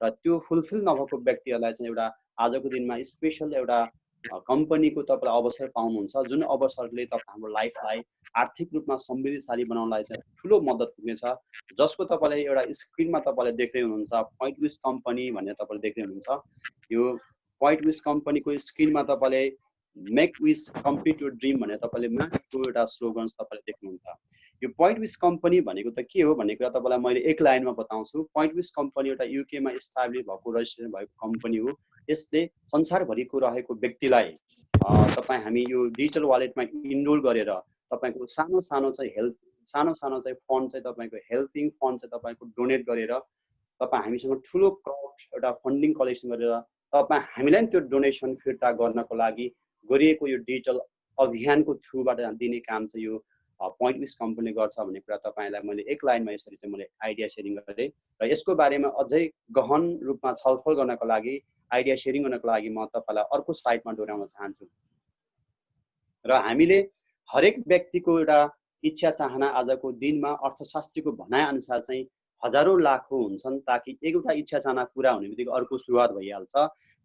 र त्यो फुलफिल नभएको व्यक्तिहरूलाई चाहिँ एउटा आजको दिनमा स्पेशल एउटा कम्पनीको तपाईँले अवसर पाउनुहुन्छ, जुन अवसरले तपाईँ हाम्रो लाइफलाई आर्थिक रूपमा समृद्धिशाली बनाउनलाई चाहिँ ठुलो मद्दत पुग्नेछ। जसको तपाईँले एउटा स्क्रिनमा तपाईँले देख्दै हुनुहुन्छ पोइन्ट विस कम्पनी भनेर तपाईँले देख्दै हुनुहुन्छ। यो पोइन्ट विस कम्पनीको स्क्रिनमा तपाईँले मेक विस कम्प्लिट योर ड्रिम भनेर तपाईँले माथिको एउटा स्लोगन्स तपाईँले देख्नुहुन्छ। यो पोइन्ट विस कम्पनी भनेको त के हो भन्ने कुरा तपाईँलाई मैले एक लाइनमा बताउँछु। पोइन्ट विस कम्पनी एउटा युकेमा इस्टाब्लिस भएको रजिस्ट्रेसन भएको कम्पनी हो। यसले संसारभरिको रहेको व्यक्तिलाई तपाईँ हामी यो डिजिटल वालेटमा इनरोल गरेर तपाईँको सानो सानो चाहिँ फन्ड चाहिँ तपाईँको हेल्पिङ फन्ड चाहिँ तपाईँको डोनेट गरेर तपाईँ हामीसँग ठुलो एउटा फन्डिङ कलेक्सन गरेर तपाईँ हामीलाई त्यो डोनेसन फिर्ता गर्नको लागि गरिएको यो डिजिटल अभियानको थ्रुबाट दिने काम चाहिँ यो पोइन्ट विस कम्पनीले गर्छ भन्ने कुरा तपाईँलाई मैले एक लाइनमा यसरी चाहिँ मैले आइडिया सेयरिङ गरेँ। र यसको बारेमा अझै गहन रूपमा छलफल गर्नको लागि आइडिया सेयरिङ गर्नको लागि म तपाईँलाई अर्को स्लाइडमा डोर्याउन चाहन्छु। र हामीले हरेक व्यक्तिको एउटा इच्छा चाहना आजको दिनमा अर्थशास्त्रीको भनाइ अनुसार चाहिँ हजारौं लाखौं हुन्छन्, ताकि एउटा इच्छा चाहना पुरा हुने बित्तिकै अर्को सुरुवात भइहाल्छ।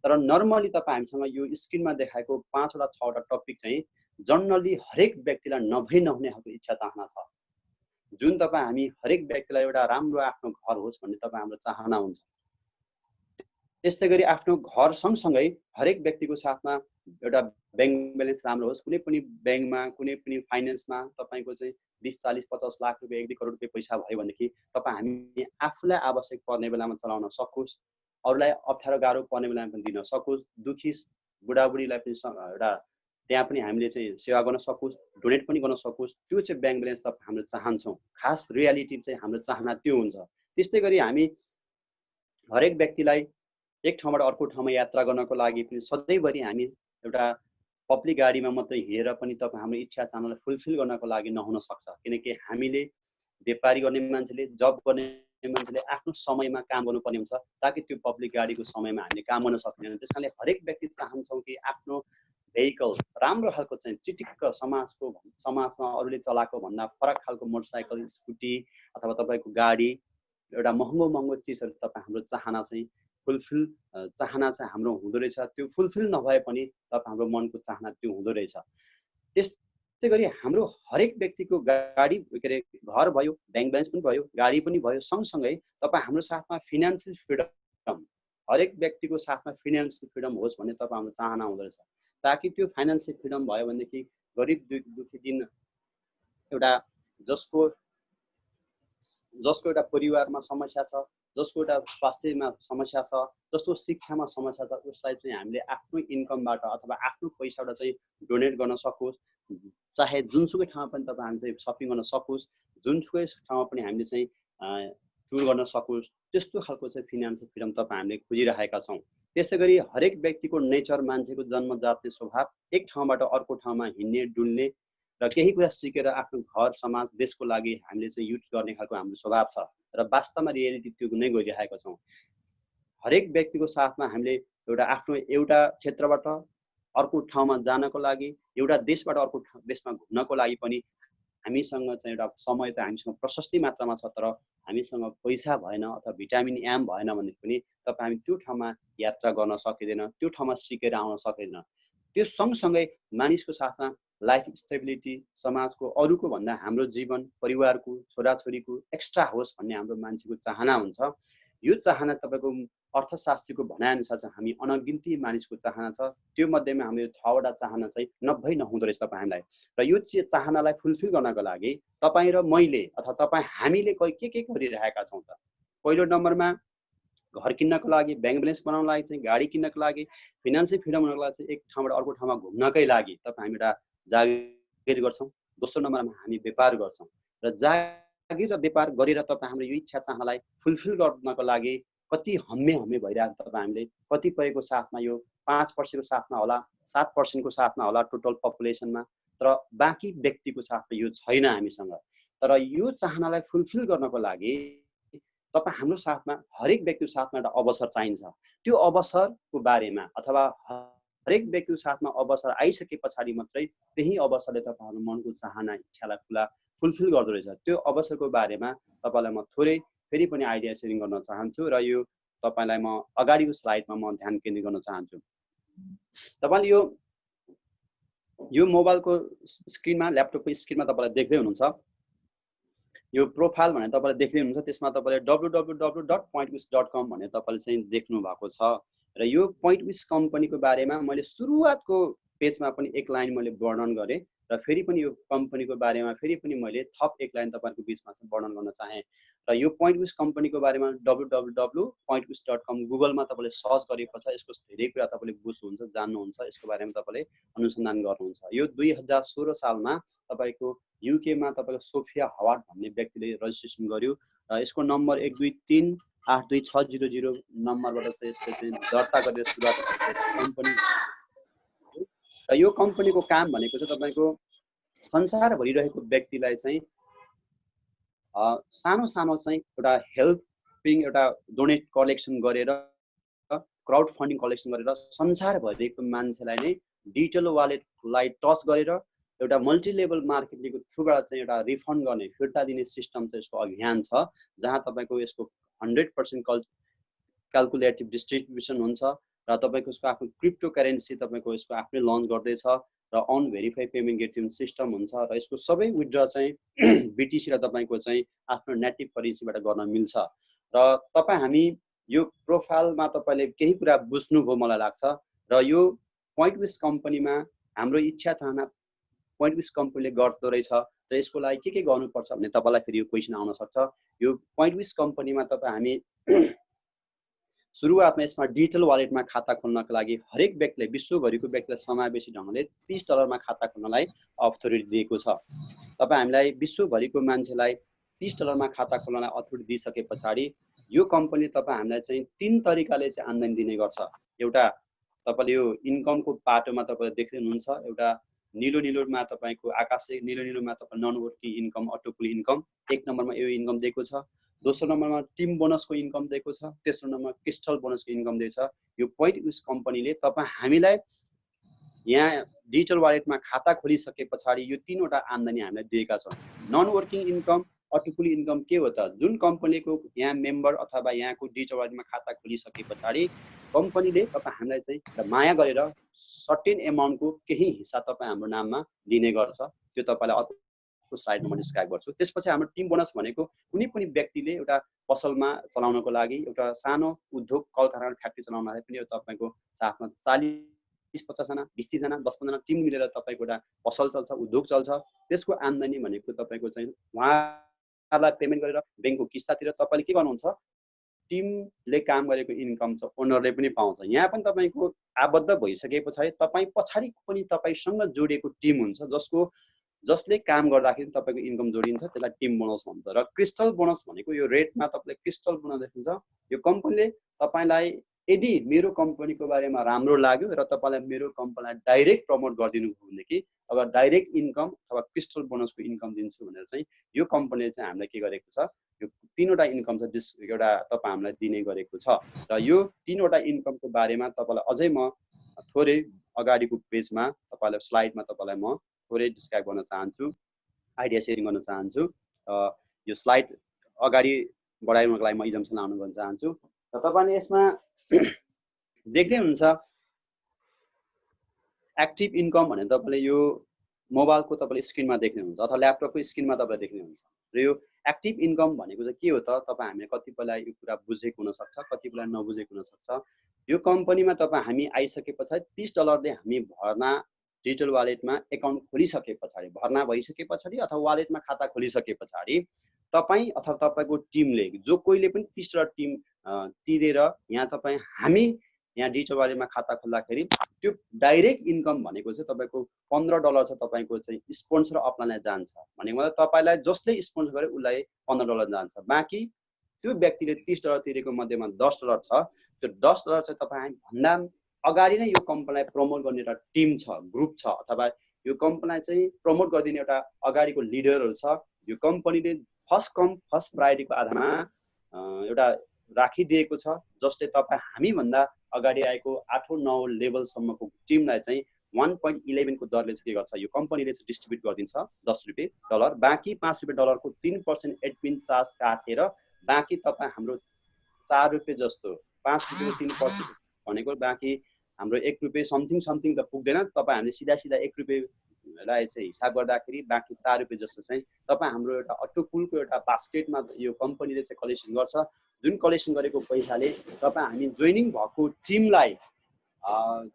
तर नर्मली तपाईँ हामीसँग यो स्क्रिनमा देखाएको 5 वटा 6 वटा टपिक चाहिँ जनरली हरेक व्यक्तिलाई नहुने खालको इच्छा चाहना छ, जुन तपाईँ हामी हरेक व्यक्तिलाई एउटा राम्रो आफ्नो घर होस् भन्ने तपाईँ हाम्रो चाहना हुन्छ। त्यस्तै गरी आफ्नो घर सँगसँगै हरेक व्यक्तिको साथमा एउटा बैंक ब्यालेन्स राम्रो होस्। कुनै पनि बैंकमा कुनै पनि फाइनेन्समा तपाईँको चाहिँ 20, 40, 50 लाख रुपियाँ 1-2 करोड रुपियाँ पैसा भयो भनेदेखि तपाईँ हामी आफूलाई आवश्यक पर्ने बेलामा चलाउन सकोस्, अरूलाई अप्ठ्यारो गाह्रो पर्ने बेलामा पनि दिन सकोस्, दुखी बुढाबुढीलाई पनि एउटा त्यहाँ पनि हामीले चाहिँ सेवा गर्न सकोस्, डोनेट पनि गर्न सकोस्। त्यो चाहिँ बैंक ब्यालेन्स तपाईँ हामीले चाहन्छौँ। खास रियालिटी चाहिँ हाम्रो चाहना त्यो हुन्छ। त्यस्तै गरी हामी हरेक व्यक्तिलाई एक ठाउँबाट अर्को ठाउँमा यात्रा गर्नको लागि पनि सधैँभरि हामी एउटा पब्लिक गाडीमा मात्रै हिँडेर पनि तपाईँ हाम्रो इच्छा चाहनालाई फुलफिल गर्नको लागि नहुन सक्छ। किनकि हामीले व्यापारी गर्ने मान्छेले, जब गर्ने मान्छेले आफ्नो समयमा काम गर्नुपर्ने हुन्छ, ताकि त्यो पब्लिक गाडीको समयमा हामीले काम गर्न सक्दैन। त्यसकारणले हरेक व्यक्ति चाहन्छौँ कि आफ्नो भेहिकल राम्रो खालको चाहिँ चिटिक्क समाजमा अरूले चलाएको भन्दा फरक खालको मोटरसाइकल, स्कुटी अथवा तपाईँको गाडी, एउटा महँगो चिजहरू तपाईँ हाम्रो चाहना चाहिँ फुलफिल चाहना चाहिँ हाम्रो हुँदो रहेछ। त्यो फुलफिल नभए पनि तपाईँ हाम्रो मनको चाहना त्यो हुँदो रहेछ। त्यस्तै गरी हाम्रो हरेक व्यक्तिको गाडी के अरे घर भयो, बैंक ब्यालेन्स पनि भयो, गाडी पनि भयो, सँगसँगै तपाईँ हाम्रो साथमा फिनान्सियल फ्रिडम, हरेक व्यक्तिको साथमा फिनान्सियल फ्रिडम होस् भन्ने तपाईँ हाम्रो चाहना हुँदो रहेछ। ताकि त्यो फाइनेन्सियल फ्रिडम भयो भनेदेखि गरिब दुखी दिन एउटा जसको एउटा परिवारमा समस्या छ, जसको एउटा स्वास्थ्यमा समस्या छ, जसको शिक्षामा समस्या छ, उसलाई चाहिँ हामीले आफ्नो इन्कमबाट अथवा आफ्नो पैसाबाट चाहिँ डोनेट गर्न सकोस्। चाहे जुनसुकै ठाउँमा पनि तपाईँ हामी चाहिँ सपिङ गर्न सकोस्, जुनसुकै ठाउँमा पनि हामीले चाहिँ टुर गर्न सकोस्, त्यस्तो खालको चाहिँ फिनान्सियल फ्रिडम तपाईँ हामीले खोजिरहेका छौँ। त्यसै गरी हरेक व्यक्तिको नेचर, मान्छेको जन्मजात स्वभाव एक ठाउँबाट अर्को ठाउँमा हिँड्ने डुल्ने र केही कुरा सिकेर आफ्नो घर समाज देशको लागि हामीले चाहिँ युज गर्ने खालको हाम्रो स्वभाव छ। र वास्तवमा रियालिटी त्यो नै गरिरहेका छौँ। हरेक व्यक्तिको साथमा हामीले आफ्नो एउटा क्षेत्रबाट अर्को ठाउँमा जानको लागि, एउटा देशबाट अर्को देशमा घुम्नको लागि पनि हामीसँग चाहिँ एउटा समय त हामीसँग प्रशस्ति मात्रामा छ, तर हामीसँग पैसा भएन अथवा भिटामिन एम भएन भने पनि तपाईँ हामी त्यो ठाउँमा यात्रा गर्न सकिँदैन, त्यो ठाउँमा सिकेर आउन सकिँदैन। त्यो सँगसँगै मानिसको साथमा लाइफ स्टेबिलिटी, समाजको अरूको भन्दा हाम्रो जीवन, परिवारको, छोराछोरीको एक्स्ट्रा होस् भन्ने हाम्रो मान्छेको चाहना हुन्छ। यो चाहना तपाईँको अर्थशास्त्रीको भनाइअनुसार चाहिँ हामी अनगिन्ती मानिसको चाहना छ। त्यो मध्येमा हाम्रो 6 वटा चाहना चाहिँ नहुँदो रहेछ तपाईँ हामीलाई। र यो चाहनालाई फुलफिल गर्नको लागि तपाईँ र मैले अथवा तपाईँ हामीले के गरिरहेका छौँ त? पहिलो नम्बरमा घर किन्नको लागि, बैंक ब्यालेन्स बनाउनको लागि चाहिँ, गाडी किन्नको लागि, फिनान्सियल फ्रिडम हुनको लागि चाहिँ, एक ठाउँबाट अर्को ठाउँमा घुम्नकै लागि तपाईँ हामी एउटा जागिर गर्छौँ। दोस्रो नम्बरमा हामी व्यापार गर्छौँ र जागिर र व्यापार गरेर तपाईँ हाम्रो यो इच्छा चाहनालाई फुलफिल गर्नको लागि कति हम्मे भइरहेको छ। तपाईँ हामीले कतिपयको साथमा यो 5% को साथमा होला, 7% को साथमा होला टोटल पपुलेसनमा, तर बाँकी व्यक्तिको साथमा यो छैन हामीसँग। तर यो चाहनालाई फुलफिल गर्नको लागि तपाईँ हाम्रो साथमा हरेक व्यक्तिको साथमा एउटा अवसर चाहिन्छ। त्यो अवसरको बारेमा अथवा हरेक व्यक्तिको साथमा अवसर आइसके पछाडि मात्रै त्यही अवसरले तपाईँहरूको मनको चाहना, इच्छालाई फुलफिल गर्दो रहेछ। त्यो अवसरको बारेमा तपाईँलाई म थोरै फेरि पनि आइडिया सेयरिङ गर्न चाहन्छु। र यो तपाईलाई म अगाडिको स्लाइडमा म ध्यान केन्द्रित गर्न चाहन्छु। तपाईले यो मोबाइलको स्क्रिनमा ल्यापटपको स्क्रिनमा तपाईले देख्दै हुनुहुन्छ यो प्रोफाइल भनेर तपाईले देख्दै हुनुहुन्छ। त्यसमा तपाईले www.pointwiz.com भनेर तपाईले चाहिँ देख्नु भएको छ र यो पोइन्टविज कम्पनीको बारेमा मैले सुरुवातको पेजमा पनि एक लाइन मैले वर्णन गरेँ र फेरि पनि यो कम्पनीको बारेमा फेरि पनि मैले थप एक लाइन तपाईहरुको बीचमा चाहिँ वर्णन गर्न चाहे र यो पोइन्टविज कम्पनीको बारेमा www.pointwiz.com गुगलमा तपाईले सर्च गरेपछि यसको धेरै कुरा तपाईले बुझ्नुहुन्छ, जान्नुहुन्छ, यसको बारेमा तपाईले अनुसन्धान गर्नुहुन्छ। यो 2016 सालमा तपाईको युके मा तपाईको सोफिया हवार्ड भन्ने व्यक्तिले रजिस्ट्रेसन गर्यो र यसको नम्बर 12382600 नम्बरबाट चाहिँ यसको चाहिँ दर्ता गरेर सुरुवात भएको कम्पनी र यो कम्पनीको काम भनेको चाहिँ तपाईको संसारभरि रहेको व्यक्तिलाई चाहिँ सानो सानो चाहिँ एउटा हेल्पिङ एउटा डोनेट कलेक्सन गरेर क्राउड फन्डिङ कलेक्सन गरेर संसारभरिको मान्छेलाई नै डिजिटल वालेटलाई टच गरेर एउटा मल्टी लेभल मार्केटिङको थ्रुबाट चाहिँ एउटा रिफन्ड गर्ने फिर्ता दिने सिस्टम चाहिँ यसको अभियान छ, जहाँ तपाईको यसको 100% क्याल्कुलेटिभ डिस्ट्रिब्युसन हुन्छ र तपाईको यसको आफ्नो क्रिप्टो करेन्सी तपाईको यसको आफ्नै लन्च गर्दै छ र अनभेरिफाइड पेमेन्ट गेटवे सिस्टम हुन्छ र यसको सबै विथड्र चाहिँ बीटीसी र तपाईको चाहिँ आफ्नो नेटिभ करेन्सीबाट गर्न मिल्छ र हामी यो प्रोफाइलमा तपाईले केही कुरा बुझ्नुभयो मलाई लाग्छ र यो पोइन्टविज कम्पनीमा हाम्रो इच्छा चाहना पोइन्टविज कम्पनीले गर्दो रहेछ र यसको लागि के गर्नुपर्छ भन्ने तपाईलाई फेरि यो क्वेशन आउन सक्छ। यो पोइन्टविज कम्पनीमा हामी सुरुवातमा यसमा डिजिटल वालेटमा खाता खोल्नको लागि हरेक व्यक्तिले विश्वभरिको व्यक्तिलाई समावेशी ढंगले $30 मा खाता खोल्नलाई अथोरिटी दिएको छ। हामीलाई विश्वभरिको मान्छेलाई $30 मा खाता खोल्नलाई अथोरिटी दिइसके पछाडी यो कम्पनी हामीलाई चाहिँ 3 तरिकाले चाहिँ आम्दानी दिने गर्छ। एउटा तपाईले यो इन्कमको पाटोमा तपाईले देख्दै हुनुहुन्छ, एउटा नीलो तपाईको आकाशे नीलोमा तपाईको नन वर्किङ इन्कम अटोपुल इन्कम एक नम्बरमा यो इन्कम दिएको छ। दोस्रो नम्बरमा टिम बोनसको इन्कम दिएको छ। तेस्रो नम्बरमा क्रिस्टल बोनसको इन्कम दिएको छ। यो पोइन्टविज कम्पनीले हामीलाई यहाँ डिजिटल वालेटमा खाता खोलिसके पछाडी यो तीनवटा आम्दानी हामीलाई दिएका छन्। नन वर्किङ इन्कम अटोपुल इन्कम के हो त? जुन कम्पनीको यहाँ मेम्बर अथवा यहाँको डिजिटल वालेटमा खाता खोलिसके पछाडी कम्पनीले हामीलाई चाहिँ माया गरेर सर्टेन एमाउन्टको केही हिस्सा हाम्रो नाममा दिने गर्छ। त्यो तपाईलाई अर्को स्लाइडमा म डिस्क्राइब गर्छु। त्यसपछि हाम्रो टिम बोनस भनेको कुनै पनि व्यक्तिले एउटा पसलमा चलाउनको लागि एउटा सानो उद्योग कल कारखाना फ्याक्ट्री चलाउनलाई पनि तपाईको साथमा 40-50 जना 20-30 जना 10-15 जना टिम मिलेर तपाईको एउटा पसल चल्छ, उद्योग चल्छ। त्यसको आम्दानी भनेको तपाईको चाहिँ उहाँहरुलाई पेमेन्ट गरेर बैंकको किस्तातिर तपाईले के गर्नुहुन्छ, टिमले काम गरेको इन्कम छ ओनरले पनि पाउँछ। यहाँ पनि तपाईको आबद्ध भइसके पछाडी पछाडी पनि तपाईसँग जोडिएको टिम हुन्छ जसले काम गर्दाखेरि तपाईको इन्कम जोडिन्छ, त्यसलाई टिम बोनस भन्छ। र क्रिस्टल बोनस भनेको यो रेटमा तपाईले क्रिस्टल बोनस देखिन्छ। यो कम्पनीले तपाईलाई यदि मेरो कम्पनीको बारेमा राम्रो लाग्यो र तपाईलाई मेरो कम्पनीलाई डाइरेक्ट प्रमोट गर्दिनु हो भनेदेखि अब डाइरेक्ट इन्कम अथवा क्रिस्टल बोनसको इन्कम दिन्छु भनेर चाहिँ यो कम्पनीले चाहिँ हामीलाई के गरेको छ, यो तीनवटा इन्कम छ एउटा हामीलाई दिने गरेको छ। र यो तीनवटा इन्कमको बारेमा तपाईलाई अझै म थोरै अगाडिको पेजमा तपाईलाई स्लाइडमा तपाईलाई म थोरै डिस्क्राइब गर्न चाहन्छु, आइडिया शेयरिङ गर्न चाहन्छु। यो स्लाइड अगाडि बढाउनको लागि म इजम्सन लाउन गर्न चाहन्छु। र तपाईले यसमा देख्दै हुनुहुन्छ एक्टिभ इन्कम भने तपाईले यो मोबाइलको तपाईले स्क्रिनमा देख्नुहुन्छ अथवा ल्यापटपको स्क्रिनमा तपाईले देख्नुहुन्छ। र यो एक्टिभ इन्कम भनेको चाहिँ के हो त? हामीले कतिपयलाई यो कुरा बुझेको हुन सक्छ, कतिपयलाई नबुझेको हुन सक्छ। यो कम्पनीमा हामी आइसके पछाडी $30 ले हामी भर्ना डिजिटल वालेटमा एकाउन्ट खोलिसके पछाडी भर्ना भइसके पछाडी अथवा वालेटमा खाता खोलिसके पछाडी तपाई अथवा तपाईको टिमले जो कोहीले पनि $30 टिम तिरेर यहाँ हामी यहाँ डिजिटल वालेटमा खाता खोल्दाखेरि त्यो डाइरेक्ट इन्कम भनेको चाहिँ तपाईको $15 छ तपाईको चाहिँ स्पोन्सर अपलाइनलाई जान्छ। भनेको मतलब तपाईलाई जसले स्पोन्सर गरे उलाई $15 जान्छ। बाँकी त्यो व्यक्तिले $30 तिरेको मध्येमा $10 छ। त्यो $10 चाहिँ तपाई भन्दा अगाडि नै यो कम्पनीलाई प्रमोट गर्ने एउटा टिम छ, ग्रुप छ अथवा यो कम्पनीलाई चाहिँ प्रमोट गरिदिने एउटा अगाडिको लिडरहरु छ। यो कम्पनीले फर्स्ट कम फर्स्ट प्रायोरिटीको आधारमा एउटा राखिदिएको छ, जसले हामी भन्दा अगाडि आएको 8-9 लेभलसम्मको टिमलाई चाहिँ 1.11 को दरले के गर्छ, यो कम्पनीले चाहिँ डिस्ट्रिब्युट गरिदिन्छ $10 बाँकी $5 को 3% एडमिन चार्ज काटेर बाँकी हाम्रो $4 जस्तो 5 रुपियाँको 3% भनेको बाँकी हाम्रो 1 रुपियाँ समथिङ त पुग्दैन। तपाईँ हामीले सिधा 1 रुपियाँलाई चाहिँ हिसाब गर्दाखेरि बाँकी 4 रुपियाँ जस्तो चाहिँ तपाईँ हाम्रो एउटा अटोपुलको एउटा बास्केटमा यो कम्पनीले चाहिँ कलेक्सन गर्छ। जुन कलेक्सन गरेको पैसाले तपाईँ हामी जोइनिङ भएको टिमलाई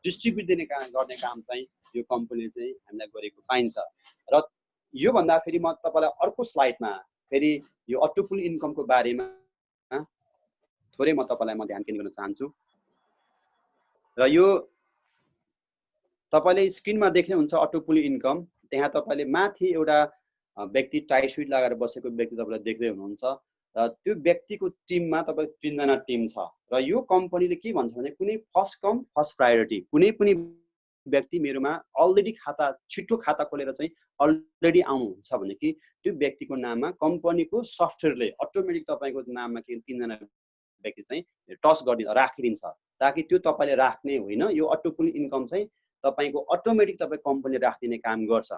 डिस्ट्रिब्युट गर्ने काम चाहिँ यो कम्पनीले चाहिँ हामीलाई गरेको पाइन्छ। र यो भन्दाखेरि म तपाईँलाई अर्को स्लाइडमा फेरि यो अटोपुल इन्कमको बारेमा थोरै म तपाईँलाई ध्यान केन्द्रित गर्न चाहन्छु। र यो तपाईँले स्क्रिनमा देख्नुहुन्छ अटोपुल इन्कम। त्यहाँ तपाईँले माथि एउटा व्यक्ति टाई सुट लगाएर बसेको व्यक्ति तपाईँले देख्दै हुनुहुन्छ। र त्यो व्यक्तिको टिममा तपाईँको 3 जना टिम छ। र यो कम्पनीले के भन्छ भने कुनै फर्स्ट कम फर्स्ट प्रायोरिटी, कुनै पनि व्यक्ति मेरोमा अलरेडी छिटो खाता खोलेर चाहिँ अलरेडी आउनुहुन्छ भने कि त्यो व्यक्तिको नाममा कम्पनीको सफ्टवेयरले अटोमेटिक तपाईँको नाममा के 3 जना व्यक्ति चाहिँ टच राखिदिन्छ, ताकि त्यो तपाईँले राख्ने होइन। यो अटोपुल इन्कम चाहिँ तपाईँको अटोमेटिक तपाईँ कम्पनीले राखिदिने काम गर्छ।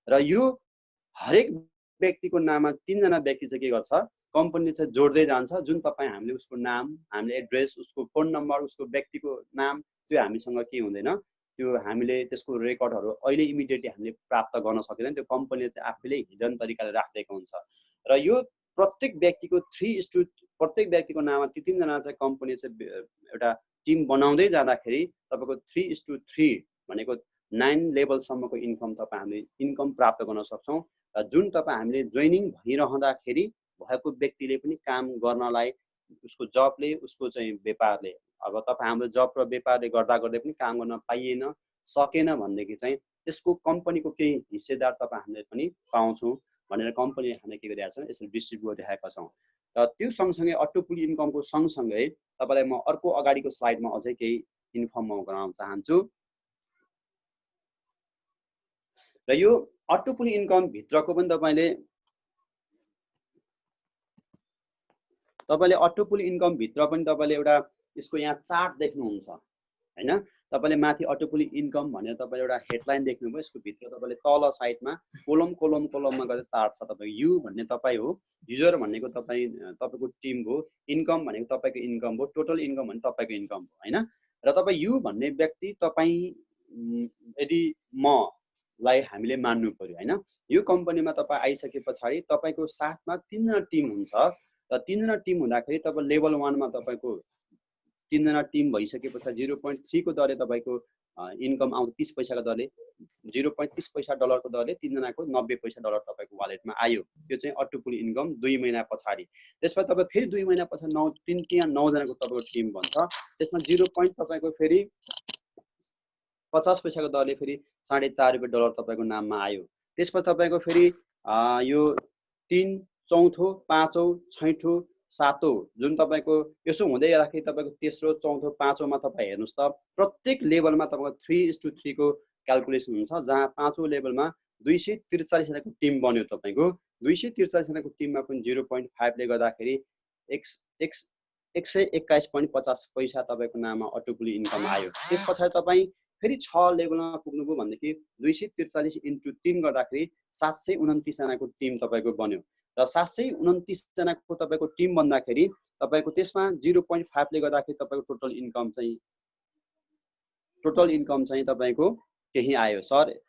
र यो हरेक व्यक्तिको नाममा 3 जना व्यक्ति चाहिँ के गर्छ, कम्पनीले चाहिँ जोड्दै जान्छ। जुन तपाईँ हामीले उसको नाम, हामीले एड्रेस, उसको फोन नम्बर, उसको व्यक्तिको नाम त्यो हामीसँग के हुँदैन, त्यो हामीले त्यसको रेकर्डहरू अहिले इमिडिएटली हामीले प्राप्त गर्न सकिँदैन। त्यो कम्पनीले चाहिँ आफैले हिडन तरिकाले राखिदिएको हुन्छ। र यो प्रत्येक व्यक्तिको प्रत्येक व्यक्तिको नाममा 3 जना चाहिँ कम्पनी चाहिँ एउटा टिम बनाउँदै जाँदाखेरि तपाईँको 3:3 भनेको 9 लेभलसम्मको इन्कम तपाईँ हामीले इन्कम प्राप्त गर्न सक्छौँ। र जुन तपाईँ हामीले जोइनिङ भइरहँदाखेरि भएको व्यक्तिले पनि काम गर्नलाई उसको जबले, उसको चाहिँ व्यापारले, अब तपाईँ हाम्रो जब र व्यापारले गर्दै पनि काम गर्न पाइएन सकेन भनेदेखि चाहिँ त्यसको कम्पनीको केही हिस्सेदार तपाईँ हामीले पनि पाउँछौँ भनेर कम्पनीले हामीले के गरिरहेको छौँ, यसरी डिस्ट्रिब्युट गरिरहेका छौँ। र त्यो सँगसँगै अटोपुल इन्कमको सँगसँगै तपाईँलाई म अर्को अगाडिको स्लाइडमा अझै केही इन्फर्म म गराउन चाहन्छु। र यो अटोपुल इन्कम भित्रको पनि तपाईँले अटोपुल इन्कम भित्र पनि तपाईँले एउटा यसको यहाँ चार्ट देख्नुहुन्छ हैन। तपाईँले माथि अटोपुल इन्कम भनेर तपाईँले एउटा हेडलाइन देख्नुभयो। यसको भित्र तपाईँले तल साइडमा कोलममा गएर चार्ट छ। तपाईँको यु भन्ने तपाईँ हो, युजर भनेको तपाईँको टिम हो, इन्कम भनेको तपाईँको इन्कम हो, टोटल इन्कम भने तपाईँको इन्कम हो हैन। र तपाईँ यु भन्ने व्यक्ति तपाईँ यदि मलाई हामीले मान्नु पर्यो हैन। यो कम्पनीमा तपाईँ आइसके पछाडि तपाईँको साथमा 3 जना टिम हुन्छ। र 3 जना टिम हुँदाखेरि तपाईँ लेभल 1 मा तपाईँको 3 जना टिम भइसकेपछि 0.3 को दरले तपाईँको इन्कम आउँछ। 30 पैसाको दरले 0.30 पैसा डलरको दरले 3 जनाको 90 पैसा डलर तपाईँको वालेटमा आयो। त्यो चाहिँ अटोपुल इन्कम 2 महिना पछाडि। त्यसपछि तपाईँ फेरि 2 महिना पछाडि 9 जनाको तपाईँको टिम बन्छ। त्यसमा 0. तपाईँको फेरि 50 पैसाको दरले फेरि 4.5 रुपियाँ डलर तपाईँको नाममा आयो। त्यसपछि तपाईँको फेरि यो 3, चौथो, पाँचौं, छैठौं, सातौं जुन तपाईँको यसो हुँदै जाँदाखेरि तपाईँको तेस्रो, चौथो, पाँचौंमा तपाईँ हेर्नुहोस् त प्रत्येक लेभलमा तपाईँको 3:3 को क्यालकुलेसन हुन्छ। जहाँ पाँचौं लेभलमा 243 जनाको टिम बन्यो। तपाईँको 243 जनाको टिममा पनि 0.5 ले गर्दाखेरि 121.50 पैसा तपाईँको नाममा अटोपुल इन्कम आयो। त्यस पछाडि तपाईँ फेरि 6 लेभलमा पुग्नुभयो भनेदेखि 243 × 3 गर्दाखेरि 729 जनाको टिम तपाईँको बन्यो। र 729 जनाको तपाईँको टिम भन्दाखेरि तपाईँको त्यसमा 0.5 ले गर्दाखेरि तपाईँको टोटल इन्कम चाहिँ तपाईँको केही आयो। सर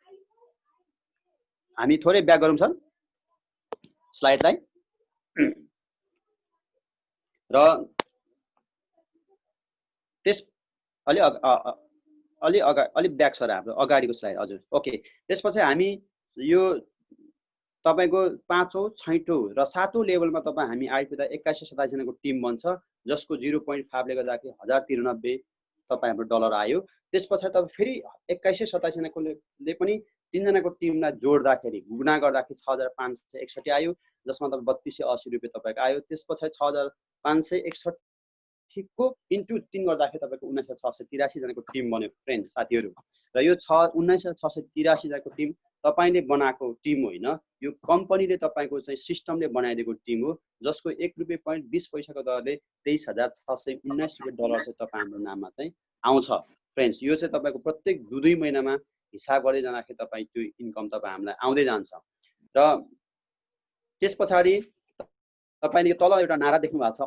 हामी थोरै ब्याक गरौँ सर स्लाइडलाई। र त्यस अलि ब्याक सर हाम्रो अगाडिको स्लाइड हजुर ओके। त्यसपछि हामी यो तपाईको पाँचौं, छैठौं र सातौं लेभलमा तपाईँ हामी आइपुग्दा 2127 जनाको टिम बन्छ, जसको 0.5 ले गर्दाखेरि 1093 तपाईँ हाम्रो डलर आयो। त्यसपछि तपाईँ फेरि 2127 जनाकोले पनि 3 जनाको टिमलाई जोड्दाखेरि गुणा गर्दाखेरि 6561 आयो, जसमा तपाईँ 3280 रुपियाँ तपाईँको आयो। त्यसपछि 6561 को इन्टु 3 गर्दाखेरि तपाईँको 19683 जनाको टिम बन्यो फ्रेन्ड साथीहरू। र यो 19683 जनाको टिम तपाईले बनाएको टिम होइन, यो कम्पनीले तपाईँको चाहिँ सिस्टमले बनाइदिएको टिम हो, जसको 1.20 पैसाको दरले 23,619 रुपियाँ डलर चाहिँ तपाईँ हाम्रो नाममा चाहिँ आउँछ फ्रेन्ड्स। यो चाहिँ तपाईँको प्रत्येक 2 महिनामा हिसाब गर्दै जाँदाखेरि तपाईँ त्यो इन्कम तपाईँ हामीलाई आउँदै जान्छ। र त्यस पछाडि तपाईले तल एउटा नारा देख्नु भएको छ,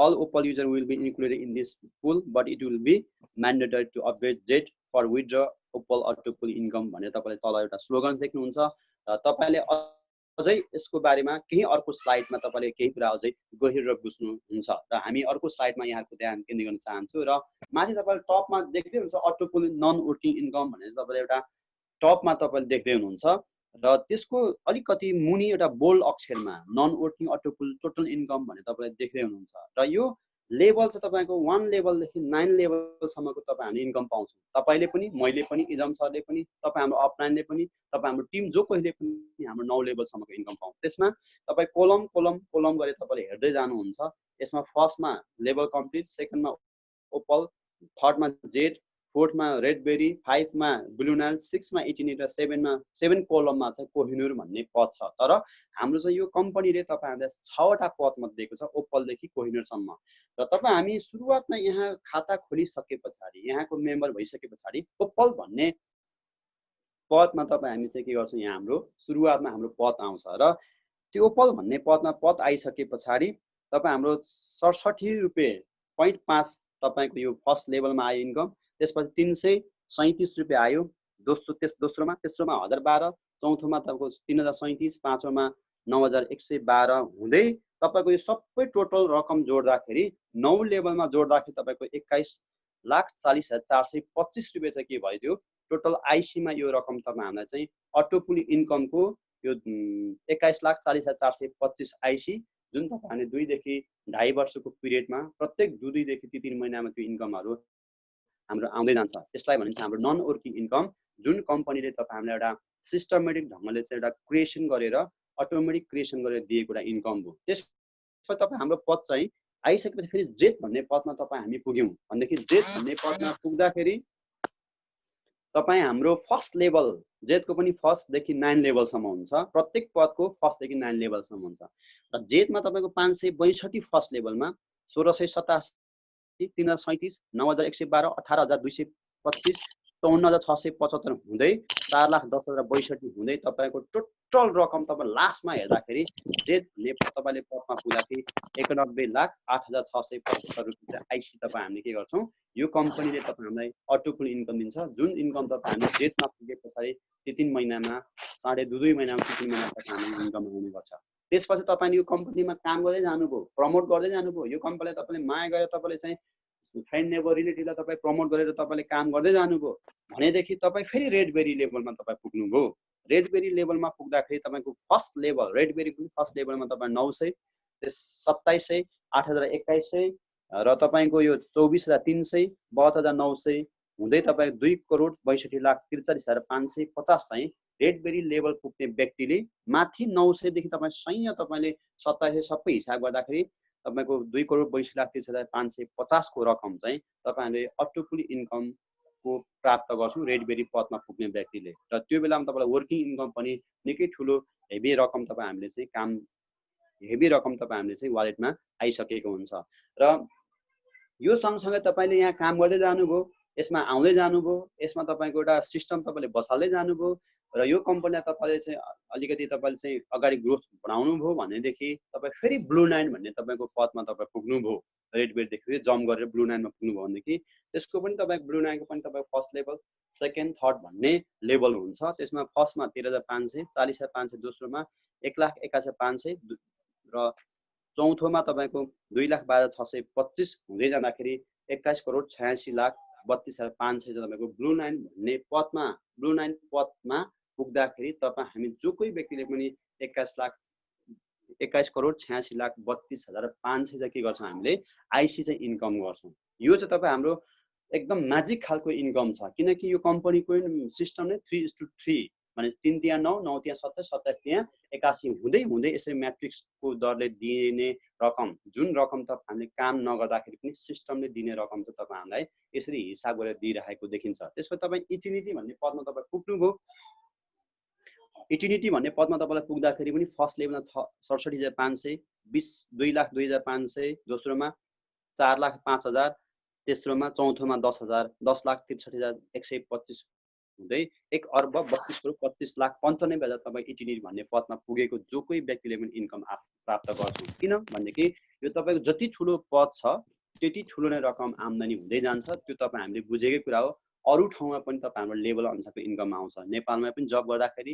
all Opal user will be included in this pool, but it will be mandatory to upgrade Z for withdraw Opal auto pool income भनेर तपाईले तल एउटा स्लोगन देख्नुहुन्छ र तपाईले अझै यसको बारेमा केही अर्को स्लाइडमा तपाईले केही कुरा अझै गहिरो बुझ्नुहुन्छ र हामी अर्को स्लाइडमा यहाँको ध्यान केन्द्रित गर्न चाहन्छु र माथि तपाईले टपमा देख्दै हुनुहुन्छ अटो पुल नन वर्किङ इन्कम भनेर तपाईले एउटा टपमा तपाईले देख्दै हुनुहुन्छ र त्यसको अलिकति मुनि एउटा बोल्ड अक्षरमा नन वर्किङ अटो पुल टोटल इन्कम भनेर तपाईले देख्दै हुनुहुन्छ र यो लेभल चाहिँ तपाईको 1 लेभलदेखि 9 लेभलसम्मको तपाईँ हामीले इन्कम पाउँछौँ तपाईले पनि मैले पनि इजम सरले पनि तपाईँ हाम्रो अपलाइनले पनि तपाईँ हाम्रो टिम जो कहिले पनि हाम्रो 9 लेभलसम्मको इन्कम पाउँछ त्यसमा तपाईँ कोलम कोलम कोलम गरेर तपाईले हेर्दै जानुहुन्छ यसमा फर्स्टमा लेभल कम्प्लिट सेकेन्डमा ओपल थर्डमा जेड फोर्थमा रेडबेरी फाइभमा ब्लू नाइल सिक्समा 18 र सेभेन कोलममा चाहिँ कोहिनुर भन्ने पद छ तर हाम्रो चाहिँ यो कम्पनीले तपाईहरुलाई 6 वटा पद मध्ये दिएको छ ओपलदेखि कोहिनुरसम्म र तपाईँ हामी सुरुवातमा यहाँ खाता खोलिसके पछाडि यहाँको मेम्बर भइसके पछाडि ओपल भन्ने पदमा तपाईँ हामी चाहिँ के गर्छौं यहाँ हाम्रो सुरुवातमा हाम्रो पद आउँछ र त्यो ओपल भन्ने पदमा पद आइसके पछाडि तपाईँ हाम्रो 67 रुपैयाँ 0.5 तपाईको यो फर्स्ट लेभलमा आयो इन्कम त्यसपछि 337 रुपैयाँ आयो दोस्रोमा तेस्रोमा 1012 चौथोमा तपाईको 3037 पाँचौंमा 9112 हुँदै तपाईको यो सबै टोटल रकम जोड्दाखेरि 9 लेभलमा जोड्दाखेरि तपाईको 21,40,425 रुपैयाँ चाहिँ के भयो टोटल आईसी मा यो रकम तपाईँ हामीलाई चाहिँ अटो पुल इन्कमको यो 21,40,425 आईसी जुन तपाईहरुले 2 देखि 2.5 वर्षको पिरियडमा प्रत्येक 2 देखि 3 महिनामा त्यो इन्कमहरु हाम्रो आउँदै जान्छ त्यसलाई भनिन्छ हाम्रो नन वर्किङ इन्कम जुन कम्पनीले तपाईँ हामीलाई एउटा सिस्टमेटिक ढंगले चाहिँ एउटा क्रिएसन गरेर अटोमेटिक क्रिएसन गरेर दिएको एउटा इन्कम हो त्यसपछि तपाईँ हाम्रो पद चाहिँ आइसकेपछि फेरि जेड भन्ने पदमा तपाईँ हामी पुग्यौं भनेदेखि जेड भन्ने पदमा पुग्दाखेरि तपाईँ हाम्रो फर्स्ट लेभल जेडको पनि फर्स्ट देखि 9 लेभलसम्म हुन्छ प्रत्येक पदको फर्स्ट देखि 9 लेभलसम्म हुन्छ र जेडमा तपाईको 562 फर्स्ट लेभलमा 1687 3037 9112 18225 54675 हुँदै 4,10,062 हुँदै तपाईको टोटल रकम तपाईँ लास्टमा हेर्दाखेरि जेड भन्ने तपाईले पदमा पुग्दाखेरि 91,08,675 रुपैयाँ आईसी तपाईँ हामीले के गर्छौं यो कम्पनीले तपाईँ हामीलाई अटो पुल इन्कम दिन्छ जुन इन्कम तपाईँ हामीले जेडमा पुगे पछाडि 3 महिनामा 2.5 महिनामा 3 महिना तपाईँ हामीले इन्कम आउने गर्छ त्यसपछि तपाईले यो कम्पनीमा काम गर्दै जानुभयो प्रमोट गर्दै जानुभयो यो कम्पनीलाई तपाईले माया गरेर तपाईले चाहिँ फ्रेन्ड नेबर रिलेटिभलाई तपाईँ प्रमोट गरेर तपाईले काम गर्दै जानुभयो भनेदेखि तपाईँ फेरि रेडबेरी लेभलमा तपाईँ पुग्नुभयो रेडबेरी लेभलमा पुग्दाखेरि तपाईको फर्स्ट लेभल रेडबेरीको फर्स्ट लेभलमा तपाईँ 900 त्यस 2700 8,021 र तपाईको यो 24,300 72,900 हुँदै तपाईँ 2,62,43,550 चाहिँ रेडबेरी लेभल पुग्ने व्यक्तिले माथि 900 देखि तपाईँ सैन्य तपाईले 2700 सबै हिसाब गर्दाखेरि तपाईको 2,62,30,550 को रकम चाहिँ तपाईहरुले अटो पुल इन्कम को प्राप्त गर्छौं रेडबेरी पदमा पुग्ने व्यक्तिले र त्यो बेलामा तपाईलाई वर्किङ इन्कम पनि निकै ठुलो हेभी रकम तपाईँ हामीले चाहिँ हेभी रकम तपाईँ हामीले चाहिँ वालेटमा आइसकेको हुन्छ र यो सँगसँगै तपाईले यहाँ काम गर्दै जानुभयो यसमा आउँदै जानुभयो यसमा तपाईको एउटा सिस्टम तपाईले बसाल्दै जानुभयो र यो कम्पनीलाई तपाईले चाहिँ अलिकति तपाईले चाहिँ अगाडि ग्रोथ बढाउनु भयो भनेदेखि तपाईँ फेरि ब्लू नाइन भन्ने तपाईको पदमा तपाईँ पुग्नुभयो रेडबेरीदेखि फेरि जम्प गरेर ब्लू नाइनमा पुग्नुभयो भनेदेखि त्यसको पनि तपाईको ब्लू नाइनको पनि तपाईको फर्स्ट लेभल सेकेन्ड थर्ड भन्ने लेभल हुन्छ त्यसमा फर्स्टमा 13,500 40,500 दोस्रोमा 1,81,500 र चौथोमा तपाईको 2,12,625 हुँदै जाँदाखेरि 21,86,32,500 तपाईको ब्लू नाइन भन्ने पदमा पुग्दाखेरि तपाईँ हामी जो कोही व्यक्तिले पनि 21,86,32,500 चाहिँ के गर्छौं हामीले आईसी चाहिँ इन्कम गर्छौं यो चाहिँ तपाईँ हाम्रो एकदम म्याजिक खालको इन्कम छ किनकि यो कम्पनीको सिस्टम नै 3:3 माने 3 तिया 9 9 तिया 27 27 तिया 81 हुँदै हुँदै यसरी म्याट्रिक्सको दरले दिने रकम जुन रकम तपाईँ हामीले काम नगर्दाखेरि पनि सिस्टमले दिने रकम चाहिँ तपाईँ हामीलाई यसरी हिसाब गरेर दिइरहेको देखिन्छ त्यसपछि तपाईँ इटिनिटी भन्ने पदमा तपाईँ पुग्नुभयो इटिनिटी भन्ने पदमा तपाईलाई पुग्दाखेरि पनि फर्स्ट लेभलमा 67,500 2,02,500 दोस्रोमा 4,05,000 तेस्रोमा चौथोमा 10,000 10,63,125 हुँदै 1,32,25,95,000 तपाईँ इटिनी भन्ने पदमा पुगेको जो कोही व्यक्तिले पनि इन्कम प्राप्त गर्छौँ। किन भनेदेखि यो तपाईँको जति ठुलो पद छ त्यति ठुलो नै रकम आम्दानी हुँदै जान्छ। त्यो तपाईँ हामीले बुझेकै कुरा हो। अरू ठाउँमा पनि तपाईँ हाम्रो लेभल अनुसारको इन्कम आउँछ। नेपालमा पनि जब गर्दाखेरि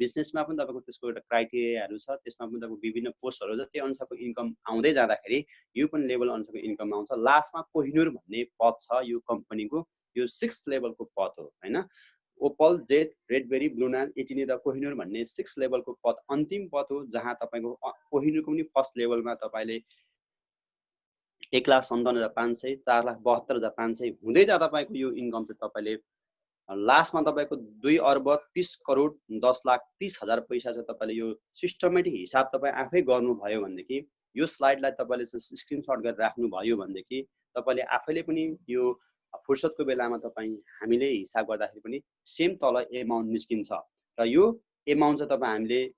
बिजनेसमा पनि तपाईँको त्यसको एउटा क्राइटेरियाहरू छ। त्यसमा पनि तपाईँको विभिन्न पोस्टहरू छ। त्यो अनुसारको इन्कम आउँदै जाँदाखेरि यो पनि लेभल अनुसारको इन्कम आउँछ। लास्टमा कोहिनुर भन्ने पद छ यो कम्पनीको, यो 6th लेभलको पद हो हैन। ओपल, जेट, रेडबेरी, ब्लुनाल, इटिनी र कोहिनुर भन्ने 6 लेभलको पद अन्तिम पद हो, जहाँ तपाईँको कोहिनुरको पनि फर्स्ट लेभलमा तपाईँले 1,57,500, 4,72,500 हुँदै जाँदा तपाईँको यो इन्कम चाहिँ तपाईँले लास्टमा तपाईँको 2,30,10,30,000 पैसा चाहिँ तपाईँले यो सिस्टमेटिक हिसाब तपाईँ आफै गर्नुभयो भनेदेखि यो स्लाइडलाई तपाईँले स्क्रिनसट गरेर राख्नुभयो भनेदेखि तपाईँले आफैले पनि यो फुर्सदको बेलामा तपाईँ हामीले हिसाब गर्दाखेरि पनि सेम तल एमाउन्ट निस्किन्छ। र यो एमाउन्ट चाहिँ तपाईँ हामीले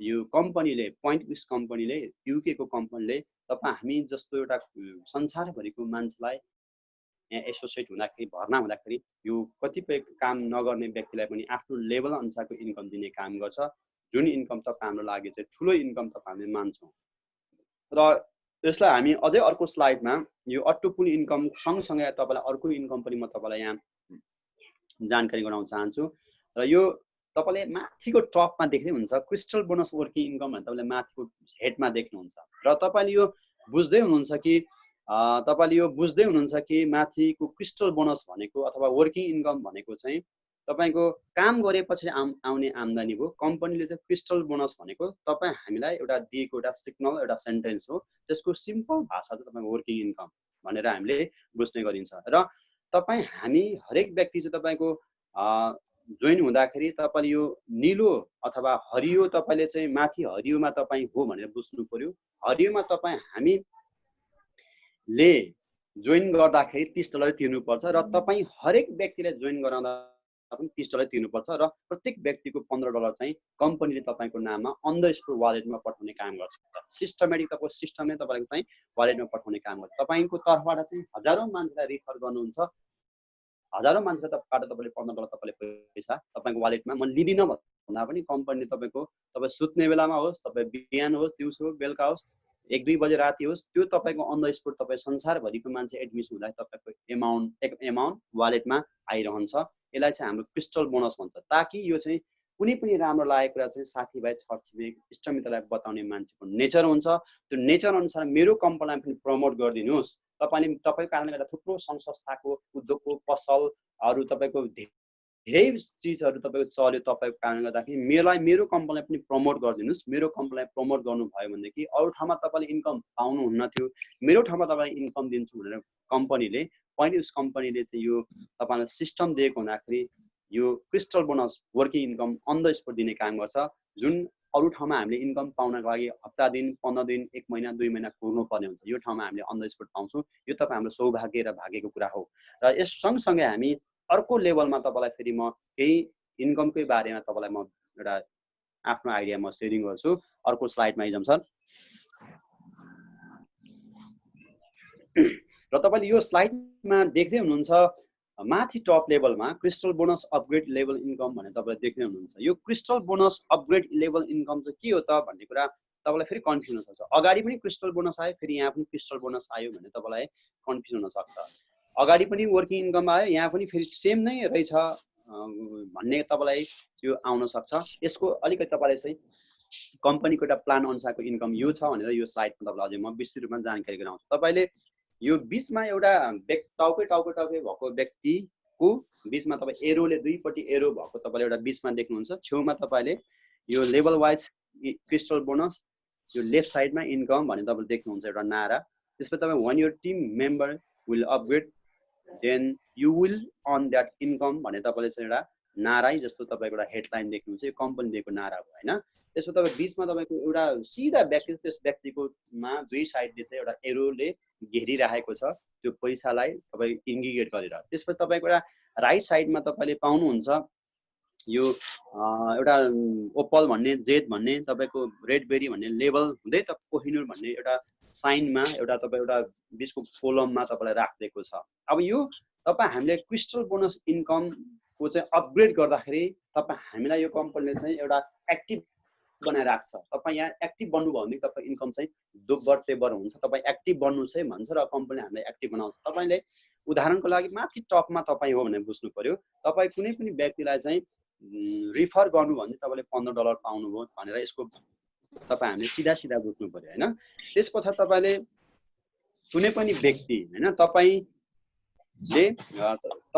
यो कम्पनीले पोइन्ट कम्पनीले युकेको कम्पनीले तपाईँ हामी जस्तो एउटा संसारभरिको मान्छेलाई यहाँ एसोसिएट हुँदाखेरि भर्ना हुँदाखेरि यो कतिपय काम नगर्ने व्यक्तिलाई पनि आफ्नो लेभल अनुसारको इन्कम दिने काम गर्छ। जुन इन्कम तपाईँ हाम्रो लागि चाहिँ ठुलो इन्कम तपाईँ हामीले मान्छौँ। र यसलाई हामी अझै अर्को स्लाइडमा यो अटोपुल इन्कम सँगसँगै तपाईँलाई अर्को इन्कम पनि म तपाईँलाई यहाँ जानकारी गराउन चाहन्छु। र यो तपाईँले माथिको टपमा देख्दै हुन्छ क्रिस्टल बोनस वर्किङ इन्कम भनेर तपाईँले माथिको हेडमा देख्नुहुन्छ। र तपाईँले यो बुझ्दै हुनुहुन्छ कि माथिको क्रिस्टल बोनस भनेको अथवा वर्किङ इन्कम भनेको चाहिँ तपाईको काम गरेपछि आउने आम्दानी हो। कम्पनीले चाहिँ क्रिस्टल बोनस भनेको तपाईँ हामीलाई एउटा दिएको एउटा सिग्नल, एउटा सेन्टेन्स हो। त्यसको सिम्पल भाषा चाहिँ तपाईँको वर्किङ इन्कम भनेर हामीले बुझ्ने गरिन्छ। र तपाईँ हामी हरेक व्यक्ति चाहिँ तपाईँको जोइन हुँदाखेरि तपाईँले यो निलो अथवा हरियो तपाईँले चाहिँ माथि हरियोमा तपाईँ हो भनेर बुझ्नु पर्यो। हरियोमा तपाईँ हामीले जोइन गर्दाखेरि $30 तिर्नुपर्छ र तपाईँ हरेक व्यक्तिलाई जोइन गराउँदा पनि $30 तिर्नुपर्छ र प्रत्येक व्यक्तिको $15 चाहिँ कम्पनीले तपाईँको नाममा अन द स्पोट वालेटमा पठाउने काम गर्छ। सिस्टमेटिक तपाईँको सिस्टमले तपाईँको चाहिँ वालेटमा पठाउने काम गर्छ। तपाईँको तर्फबाट चाहिँ हजारौँ मान्छेलाई रिफर गर्नुहुन्छ, हजारौँ मान्छेबाट तपाईँले $15 तपाईँले पैसा तपाईँको वालेटमा म लिदिनँ भन्दा पनि कम्पनीले तपाईँ सुत्ने बेलामा होस्, तपाईँ बिहान होस्, दिउँसो बेलुका होस्, 1-2 बजे राति होस्, त्यो तपाईँको अन द स्पोट तपाईँ संसारभरिको मान्छे एडमिसन हुँदा तपाईँको एमाउन्ट वालेटमा आइरहन्छ। यसलाई चाहिँ हाम्रो क्रिस्टल बोनस भन्छ। ताकि यो चाहिँ कुनै पनि राम्रो लागेको कुरा चाहिँ साथीभाइ, छरछिमेक, इष्टमित्रलाई बताउने मान्छेको नेचर हुन्छ। त्यो नेचर अनुसार मेरो कम्पनीलाई पनि प्रमोट गरिदिनुहोस्। तपाईँको कारणले गर्दा थुप्रो सङ्घ संस्थाको, उद्योगको, पसल अरू तपाईँको धेरै चिजहरू तपाईँको चल्यो। तपाईँको कारणले गर्दाखेरि मेरो कम्पनीलाई पनि प्रमोट गरिदिनुहोस्। मेरो कम्पनीलाई प्रमोट गर्नुभयो भनेदेखि अरू ठाउँमा तपाईँले इन्कम पाउनुहुन्न थियो, मेरो ठाउँमा तपाईँले इन्कम दिन्छु भनेर कम्पनीले कम्पनीले चाहिँ यो तपाईँलाई सिस्टम दिएको हुँदाखेरि यो crystal bonus working income on the spot दिने काम गर्छ। जुन अरू ठाउँमा हामीले इन्कम पाउनको लागि हप्ता दिन, 15 दिन, 1 महिना, 2 महिना कुर्नु पर्ने हुन्छ। यो ठाउँमा हामीले अन द स्पोट पाउँछौँ। यो तपाईँ हाम्रो सौभाग्य र भाग्यको कुरा हो। र यस सँगसँगै हामी अर्को लेभलमा तपाईँलाई फेरि म केही इन्कमकै बारेमा तपाईँलाई म एउटा आफ्नो आइडिया म सेयरिङ गर्छु। अर्को स्लाइडमा आइजाउँ सर। र तपाईँले यो स्लाइडमा देख्दै हुनुहुन्छ माथि टप लेभलमा crystal bonus upgrade level income भनेर तपाईँले देख्दै हुनुहुन्छ। यो crystal bonus upgrade level income चाहिँ के हो त भन्ने कुरा तपाईँलाई फेरि कन्फ्युजन हुनसक्छ। अगाडि पनि क्रिस्टल बोनस आयो, फेरि यहाँ पनि क्रिस्टल बोनस आयो भने तपाईँलाई कन्फ्युजन हुनसक्छ। अगाडि पनि वर्किङ इन्कम आयो, यहाँ पनि फेरि सेम नै रहेछ भन्ने तपाईँलाई यो आउन सक्छ। यसको अलिकति तपाईँलाई चाहिँ कम्पनीको एउटा प्लान अनुसारको इन्कम यो छ भनेर यो स्लाइडमा तपाईँलाई अझै म विस्तृत रूपमा जानकारी गराउँछु। तपाईँले यो बिचमा एउटा टाउकै भएको व्यक्तिको बिचमा तपाईँ एरोले दुईपट्टि एरो भएको तपाईँले एउटा बिचमा देख्नुहुन्छ। छेउमा तपाईँले यो लेभल वाइज क्रिस्टल बोनस, यो लेफ्ट साइडमा इन्कम भनेर तपाईँले देख्नुहुन्छ एउटा नारा। त्यसपछि तपाईँ when your team member will upgrade then you will earn that income भनेर तपाईँले चाहिँ एउटा नारा जस्तो तपाईँको एउटा हेडलाइन देख्नुहुन्छ। यो कम्पनी दिएको नारा हो होइन। त्यसको तपाईँ बिचमा तपाईँको एउटा सिधा व्यक्ति, त्यस व्यक्तिकोमा दुई साइडले चाहिँ एउटा एरोले घेरिरहेको छ त्यो पैसालाई तपाईँ इन्डिकेट गरेर। त्यसपछि तपाईँको एउटा राइट साइडमा तपाईँले पाउनुहुन्छ यो एउटा ओपल भन्ने, जेट भन्ने, तपाईँको रेडबेरी भन्ने लेभल हुँदै त कोहिनुर भन्ने एउटा साइनमा एउटा तपाईँ एउटा बिचको कोलममा तपाईँलाई राखिदिएको छ। अब यो तपाईँ हामीले क्रिस्टल बोनस इन्कम को चाहिँ अपग्रेड गर्दाखेरि तपाईँ हामीलाई यो कम्पनीले चाहिँ एउटा एक्टिभ बनाइराख्छ। तपाईँ यहाँ एक्टिभ बन्नुभयो भने तपाईँ इन्कम चाहिँ दोब्बर तेब्बर हुन्छ। तपाईँ एक्टिभ बन्नुहोस् है भन्छ र कम्पनीले हामीलाई एक्टिभ बनाउँछ। तपाईँले उदाहरणको लागि माथि टपमा तपाईँ हो भनेर बुझ्नु पर्यो। तपाईँ कुनै पनि व्यक्तिलाई चाहिँ रिफर गर्नु भने तपाईँले $15 पाउनुभयो भनेर यसको तपाईँ हामीले सिधा सिधा बुझ्नु पर्यो हैन। त्यस पछाडि तपाईँले कुनै पनि व्यक्ति हैन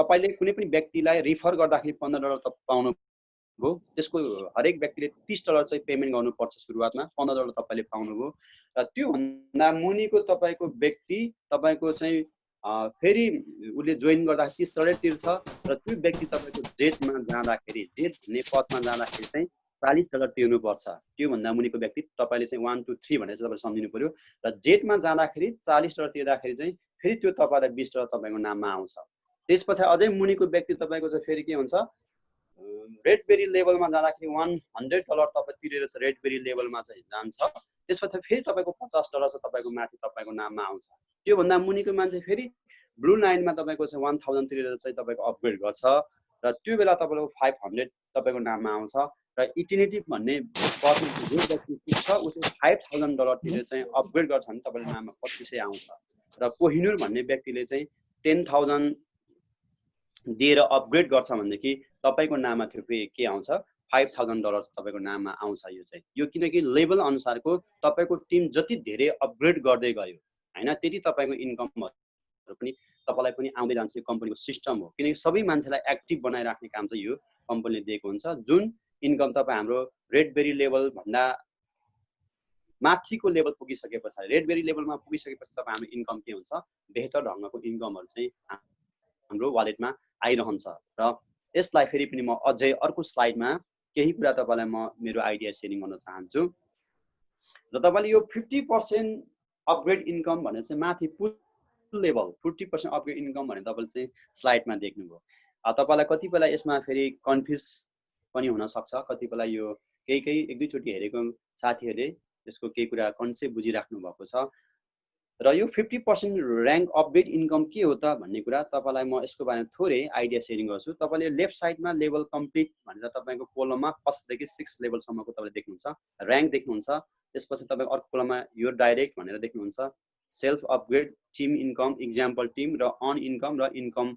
तपाईँले कुनै पनि व्यक्तिलाई रिफर गर्दाखेरि $15 पाउनु भयो। त्यसको हरेक व्यक्तिले $30 चाहिँ पेमेन्ट गर्नुपर्छ सुरुवातमा, $15 तपाईँले पाउनुभयो र त्यो भन्दा मुनिको तपाईँको व्यक्ति तपाईँको चाहिँ फेरि उसले जोइन गर्दाखेरि $30 तिर्छ र त्यो व्यक्ति तपाईँको जेटमा जाँदाखेरि जेट भन्ने पदमा जाँदाखेरि चाहिँ $40 तिर्नुपर्छ। त्यो भन्दा मुनिको व्यक्ति तपाईँले चाहिँ 1 2 3 भनेर चाहिँ तपाईँले सम्झिनु पर्यो र जेटमा जाँदाखेरि $40 तिर्दाखेरि चाहिँ फेरि त्यो तपाईँलाई $20 तपाईँको नाममा आउँछ। त्यसपछि अझै मुनिको व्यक्ति तपाईँको चाहिँ फेरि के हुन्छ, रेडबेरी लेभलमा जाँदाखेरि $100 तपाईँ तिरेर चाहिँ रेडबेरी लेभलमा चाहिँ जान्छ। त्यसपछि फेरि तपाईँको $50 चाहिँ तपाईँको माथि तपाईँको नाममा आउँछ। त्योभन्दा मुनिको मान्छे फेरि ब्लू लाइनमा तपाईँको चाहिँ 1000 तिरेर चाहिँ तपाईँको अपग्रेड गर्छ र त्यो बेला तपाईँको 500 तपाईँको नाममा आउँछ र इटर्निटी भन्ने पदमा जो व्यक्ति पुग्छ उसले $5000 तिरेर चाहिँ अपग्रेड गर्छ भने तपाईँको नाममा 2500 आउँछ र कोहिनुर भन्ने व्यक्तिले चाहिँ 10,000 दिएर अपग्रेड गर्छ भनेदेखि तपाईँको नाममा त्यो के आउँछ, $5000 तपाईँको नाममा आउँछ। यो चाहिँ यो किनकि लेभल अनुसारको तपाईँको टिम जति धेरै अपग्रेड गर्दै गयो हैन त्यति तपाईँको इन्कमहरु पनि तपाईलाई पनि आउँदै जान्छ। यो कम्पनीको सिस्टम हो, किनकि सबै मान्छेलाई एक्टिभ बनाइराख्ने काम चाहिँ यो कम्पनीले दिएको हुन्छ। जुन इन्कम तपाईँ हाम्रो रेडबेरी लेभल भन्दा माथिको लेभल पुगिसके पछाडि रेडबेरी लेभलमा पुगिसकेपछि तपाईँ हाम्रो इन्कम के हुन्छ, बेहतर ढङ्गको इन्कमहरु चाहिँ हाम्रो वालेटमा आइरहन्छ। र यसलाई फेरि पनि म अझै अर्को स्लाइडमा केही कुरा तपाईलाई म मेरो आइडिया सेयरिङ गर्न चाहन्छु। र तपाईले यो 50% अपग्रेड इन्कम भने चाहिँ माथि फुल लेभल 40% अपग्रेड इन्कम भने तपाईले चाहिँ स्लाइडमा देख्नुभयो। तपाईलाई कतिपय यसमा फेरि कन्फ्युज पनि हुन सक्छ, कतिपय यो केही एक दुई चोटी हेरेको साथीहरुले त्यसको केही कुरा कन्सेप्ट बुझिराख्नु भएको छ। र यो 50% र्याङ्क अपग्रेड इन्कम के हो त भन्ने कुरा तपाईलाई म यसको बारेमा थोरै आइडिया सेयरिङ गर्छु। तपाईले लेफ्ट साइडमा लेभल कम्प्लिट भनेर तपाईको कोलममा फर्स्ट देखि 6 लेभल सम्मको तपाईले देख्नुहुन्छ, र्याङ्क देख्नुहुन्छ। त्यसपछि तपाईको अर्को कोलममा यो डाइरेक्ट भनेर देख्नुहुन्छ, self upgrade, team income, example team र अन इन्कम र इन्कम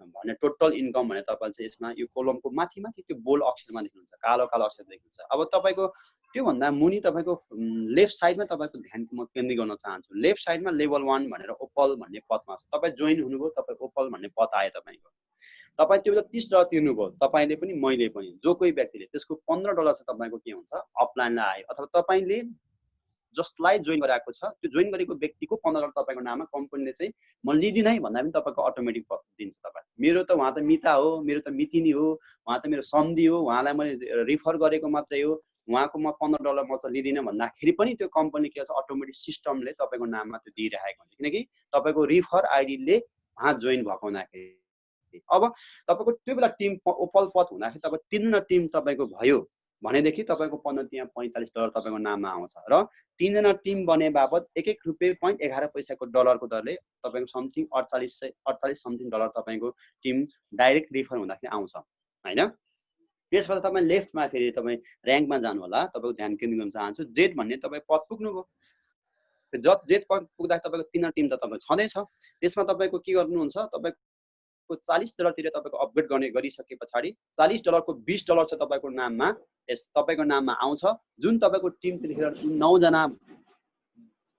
भने टोटल इन्कम भने तपाईले चाहिँ यसमा यो कोलमको माथि त्यो बोल्ड अक्षरमा देख्नुहुन्छ, कालो अक्षर देख्नुहुन्छ। अब तपाईको त्यो भन्दा मुनि तपाईको लेफ्ट साइडमा तपाईको ध्यान म केन्द्रित गर्न चाहन्छु। लेफ्ट साइडमा लेभल 1 भनेर ओपल भन्ने पदमा छ। तपाई जोइन हुनुभयो, तपाईको ओपल भन्ने पद आयो तपाईको। तपाई त्यो बेला $30 तिर्नुभयो, तपाईले पनि मैले पनि जो कोही व्यक्तिले त्यसको $15 चाहिँ तपाईको के हुन्छ, अपलाइनलाई आयो। अथवा तपाईले जसलाई जोइन गराएको छ त्यो जोइन गरेको व्यक्तिको $15 तपाईको नाममा कम्पनीले चाहिँ म लिदिन है भन्दा पनि तपाईको अटोमेटिक दिन्छ। तपाई मेरो त उहाँ त मिता हो, मेरो त मितिनी हो, उहाँ त मेरो सम्धी हो, उहाँलाई मैले रिफर गरेको मात्रै हो, उहाँको म $15 म चाहिँ लिदिन भन्दाखेरि पनि त्यो कम्पनी के छ, अटोमेटिक सिस्टमले तपाईको नाममा त्यो दिइरहेको हुन्छ, किनकि तपाईको रिफर आइडीले उहाँ जोइन भएको हुँदाखेरि। अब तपाईको त्यो बेला टिम ओपल पद हुँदाखेरि तपाईको 3 जना टिम तपाईको भयो भनेदेखि तपाईको $45 तपाईँको नाममा आउँछ र 3 जना टिम बने बापत $1.11 डलरको दरले तपाईको समथिङ 48 समथिङ डलर तपाईको टिम डाइरेक्ट रिफर हुँदाखेरि आउँछ हैन। त्यसपछि तपाई लेफ्टमा फेरि तपाई र्याङ्कमा जानु होला। तपाईको ध्यान केन्द्रित गर्न चाहन्छु, जेट भन्ने तपाई पद पुग्नुभयो। जेट पद पुग्दा तपाईको 3 जना टिम त तपाईको छँदै छ। त्यसमा तपाईको के गर्नुहुन्छ, तपाईको $40 तिर तपाईको अपग्रेड गर्ने गरिसके पछाडी $40 को $20 चाहिँ तपाईको नाममा तपाईको नाममा आउँछ। जुन तपाईको टिम त्यतिखेर 9 जना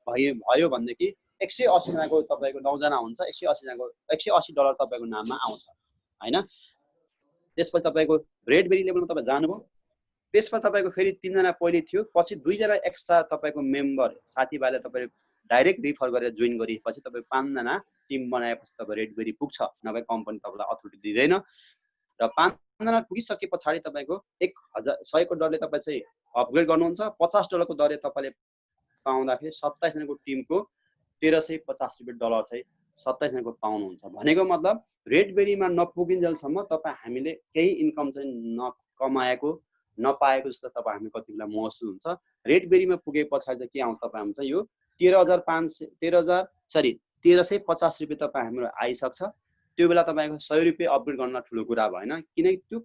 भयो भनेदेखि 180 जनाको तपाईको 9 जना हुन्छ, $180 तपाईको नाममा आउँछ हैन। त्यसपछि तपाईको रेडबेरी लेभलमा तपाई जानुभयो। त्यसपछि तपाईको फेरि 3 जना पहिले थियो, पछि 2 जना एक्स्ट्रा तपाईको मेम्बर साथीभाइले तपाईले डाइरेक्ट रिफर गरेर जोइन गरेपछि तपाईको 5 जना टिम बनाएपछि तपाईको रेडबेरी पुग्छ, नभए कम्पनी तपाईलाई अथोरिटी दिदैन। र 5 जना पुगिसके पछाडी तपाईको 100 को दरले तपाई चाहिँ अपग्रेड गर्नुहुन्छ। $50 को दरले तपाईले पाउँदाखेरि 27 जनाको टिमको $1350 चाहिँ 27 जनाको पाउनुहुन्छ। भनेको मतलब रेडबेरीमा नपुगिन्जेलसम्म तपाई हामीले केही इन्कम चाहिँ नकमाएको नपाएको जस्तो तपाईँ हामी कति बेला महसुस हुन्छ। रेडबेरीमा पुगे पछाडि चाहिँ के आउँछ, तपाईँ हुन्छ यो 1350 रुपियाँ तपाईँ हाम्रो आइसक्छ। त्यो बेला तपाईँको 100 रुपियाँ अपग्रेड गर्न ठुलो कुरा भएन, किनकि त्यो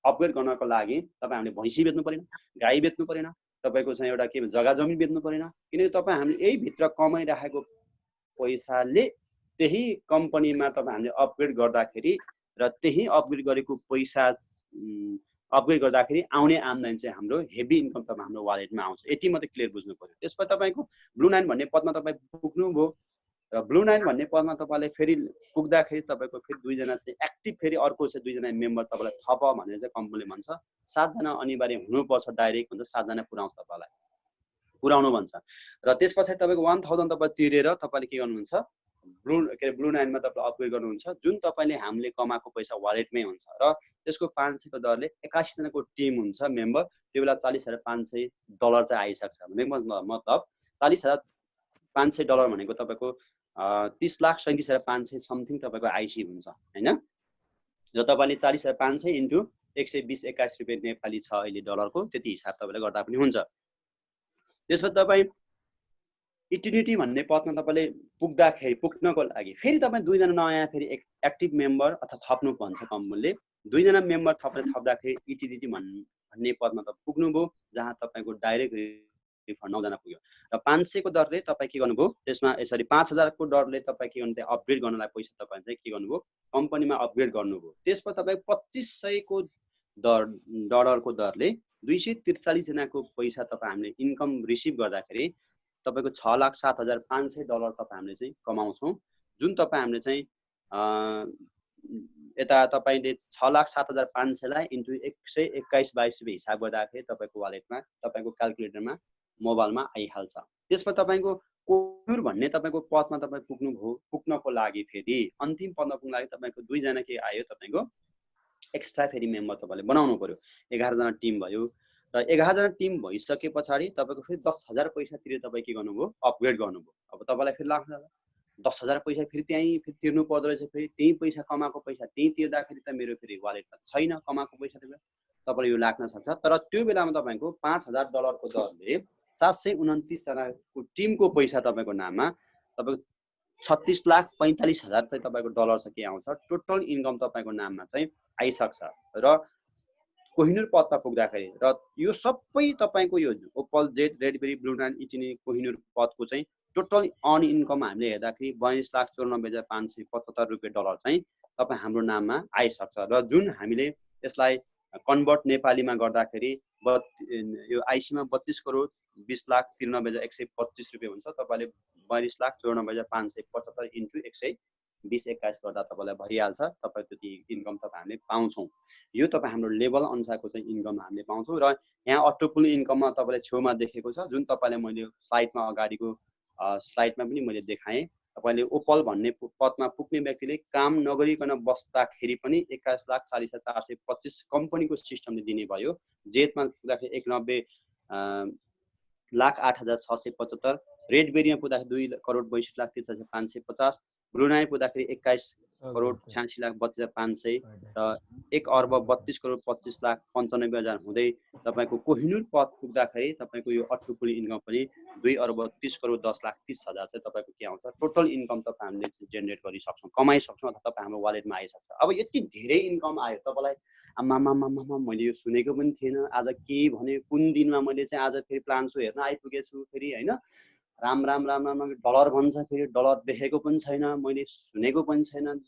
अपग्रेड गर्नको लागि तपाईँ हामीले भैँसी बेच्नु परेन, गाई बेच्नु परेन, तपाईँको चाहिँ एउटा के जग्गा जमिन बेच्नु परेन, किनकि तपाईँ हामीले यही भित्र कमाइराखेको पैसाले त्यही कम्पनीमा तपाईँ हामीले अपग्रेड गर्दाखेरि र त्यही अपग्रेड गरेको पैसा अपग्रेड गर्दाखेरि आउने आम्दानी चाहिँ हाम्रो हेभी इन्कम तपाईँ हाम्रो वालेटमा आउँछ। यति मात्रै क्लियर बुझ्नु पर्यो। त्यसपछि तपाईँको ब्लू 9 भन्ने पदमा तपाईँ पुग्नुभयो र ब्लू 9 भन्ने पदमा तपाईँले फेरि पुग्दाखेरि तपाईँको फेरि 2 जना चाहिँ एक्टिभ फेरि अर्को चाहिँ 2 जना मेम्बर तपाईँलाई थप भनेर चाहिँ कम्पनीले भन्छ। 7 जना अनिवार्य हुनुपर्छ, डाइरेक्ट भन्छ 7 जना पुऱ्याउँछ तपाईँलाई, पुऱ्याउनु भन्छ। र त्यसपछि तपाईँको 1000 तपाईँ तिरेर तपाईँले के गर्नुहुन्छ, ब्लू 9 मा तपाईँ अपग्रेड गर्नुहुन्छ, जुन तपाईँले हामीले कमाएको पैसा वालेटमै हुन्छ र त्यसको 500 को दरले 81 जनाको टिम हुन्छ मेम्बर। त्यो बेला $40,500 चाहिँ आइसक्छ। भनेको मतलब $40,500 भनेको तपाईँको 30,37,500 समथिङ तपाईँको आइसी हुन्छ हैन। र तपाईँले 40,500 इन्टु 120-21 रुपियाँ नेपाली छ अहिले डलरको, त्यति हिसाब तपाईँले गर्दा पनि हुन्छ। त्यसपछि तपाईँ इटिनिटी भन्ने पदमा तपाईँले पुग्नको लागि फेरि तपाईँ 2 जना नयाँ फेरि एक्टिभ मेम्बर अथवा थप्नु भन्छ कम्पनीले। 2 जना मेम्बर थप्दाखेरि इटिनिटी भन्ने पदमा तपाईँ पुग्नुभयो, जहाँ तपाईँको डाइरेक्ट रिफन्ड 9 जना पुग्यो र 500 को दरले तपाईँ के गर्नुभयो, त्यसमा यसरी 5000 को दरले तपाईँ के गर्नु, अपग्रेड गर्नलाई पैसा तपाईँ चाहिँ के गर्नुभयो, कम्पनीमा अपग्रेड गर्नुभयो। त्यसपछि तपाईँ 2500 को डलरको दरले 243 जनाको पैसा तपाईँ हामीले इन्कम रिसिभ गर्दाखेरि तपाईँको $6,07,500 तपाईँ हामीले चाहिँ कमाउँछौँ, जुन तपाईँ हामीले चाहिँ यता तपाईँले 6,07,500 लाई इन्टु 121-22 रुपियाँ हिसाब गर्दाखेरि तपाईँको वालेटमा, तपाईँको क्यालकुलेटरमा, मोबाइलमा आइहाल्छ। त्यसपछि तपाईँको कोहिनुर भन्ने तपाईँको पदमा तपाईँ पुग्नको लागि फेरि अन्तिम पदमा पुग्नको लागि तपाईँको 2 जना के आयो, तपाईँको एक्स्ट्रा फेरि मेम्बर तपाईँले बनाउनु पर्यो। 11 जना टिम भयो र 11 जना टिम भइसके पछाडि तपाईँको फेरि 10,000 पैसा तिरेर तपाईँ के गर्नुभयो, अपग्रेड गर्नुभयो। अब तपाईँलाई फेरि लाग्छ 10,000 पैसा फेरि त्यहीँ फेरि तिर्नु पर्दो रहेछ, फेरि त्यही पैसा कमाएको पैसा त्यही तिर्दाखेरि त मेरो फेरि वालेटमा छैन कमाएको पैसा, तपाईँलाई यो लाग्न सक्छ। तर त्यो बेलामा तपाईँको $5,000 को दरले 729 जनाको टिमको पैसा तपाईँको नाममा तपाईँको 36,45,000 चाहिँ तपाईँको डलर चाहिँ के आउँछ, टोटल इन्कम तपाईँको नाममा चाहिँ आइसक्छ। र कोहिनुर पदमा पुग्दाखेरि र यो सबै तपाईँको यो ओपल जेट, रेडबेरी, ब्लू 9, इटिनी, कोहिनुर पदको चाहिँ टोटल अन इन्कम हामीले हेर्दाखेरि 42,94,575 रुपियाँ डलर चाहिँ तपाईँ हाम्रो नाममा आइसक्छ। र जुन हामीले यसलाई कन्भर्ट नेपालीमा गर्दाखेरि यो आइसीमा 32,20,93,125 रुपियाँ हुन्छ। तपाईँले 42,94,575 इन्टु 120-21 गर्दा तपाईँलाई भइहाल्छ, तपाईँ त्यति इन्कम तपाईँ हामीले पाउँछौँ। यो तपाईँ हाम्रो लेभल अनुसारको चाहिँ इन्कम हामीले पाउँछौँ। र यहाँ अटोपुल इन्कममा तपाईँले छेउमा देखेको छ, जुन तपाईँले मैले स्लाइडमा अगाडिको स्लाइडमा पनि मैले देखाएँ। तपाईँले ओपल भन्ने पदमा पुग्ने व्यक्तिले काम नगरिकन बस्दाखेरि पनि 21,40,425 कम्पनीको सिस्टमले दिने भयो। जेटमा पुग्दाखेरि 91,08,675, रेडबेरीमा पुग्दाखेरि 2,62,63,550, ब्लू 9 पुग्दाखेरि 21,86,32,500 र 1,32,25,95,000 हुँदै तपाईँको कोहिनुर पद पुग्दाखेरि तपाईँको यो अटोपुल इन्कम पनि 2,30,10,30,000 चाहिँ तपाईँको के आउँछ, टोटल इन्कम तपाईँ हामीले जेनेरेट गरिसक्छौँ, कमाइसक्छौँ अथवा तपाईँ हाम्रो वालेटमा आइसक्छ। अब यति धेरै इन्कम आयो तपाईँलाई, आमामामामा मैले यो सुनेको पनि थिएन, आज के भने कुन दिनमा मैले चाहिँ आज फेरि प्लान सो हेर्न आइपुगेछु फेरि होइन, राम डलर भन्छ, फेरि डलर देखेको पनि छैन, मैले सुनेको पनि छैन,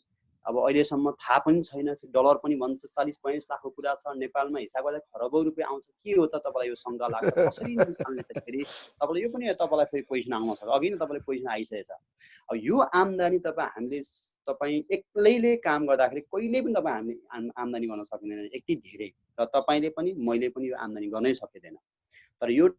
अब अहिलेसम्म थाहा पनि छैन, डलर पनि भन्छ 40-42 लाखको कुरा छ, नेपालमा हिसाब गर्दा खरबौँ रुपियाँ आउँछ, के हो त तपाईँलाई यो शङ्का लाग्छ, कसरी निकाल्ने त फेरि तपाईँलाई यो पनि तपाईँलाई फेरि क्वेसन आउन सक्छ, अघि नै तपाईँले क्वेसन आइसकेको छ। अब यो आम्दानी तपाईँ एक्लैले काम गर्दाखेरि कहिले पनि तपाईँ हामीले आम्दानी गर्न सकिँदैन, यति धेरै, र तपाईँले पनि मैले पनि यो आम्दानी गर्नै सकिँदैन। तर यो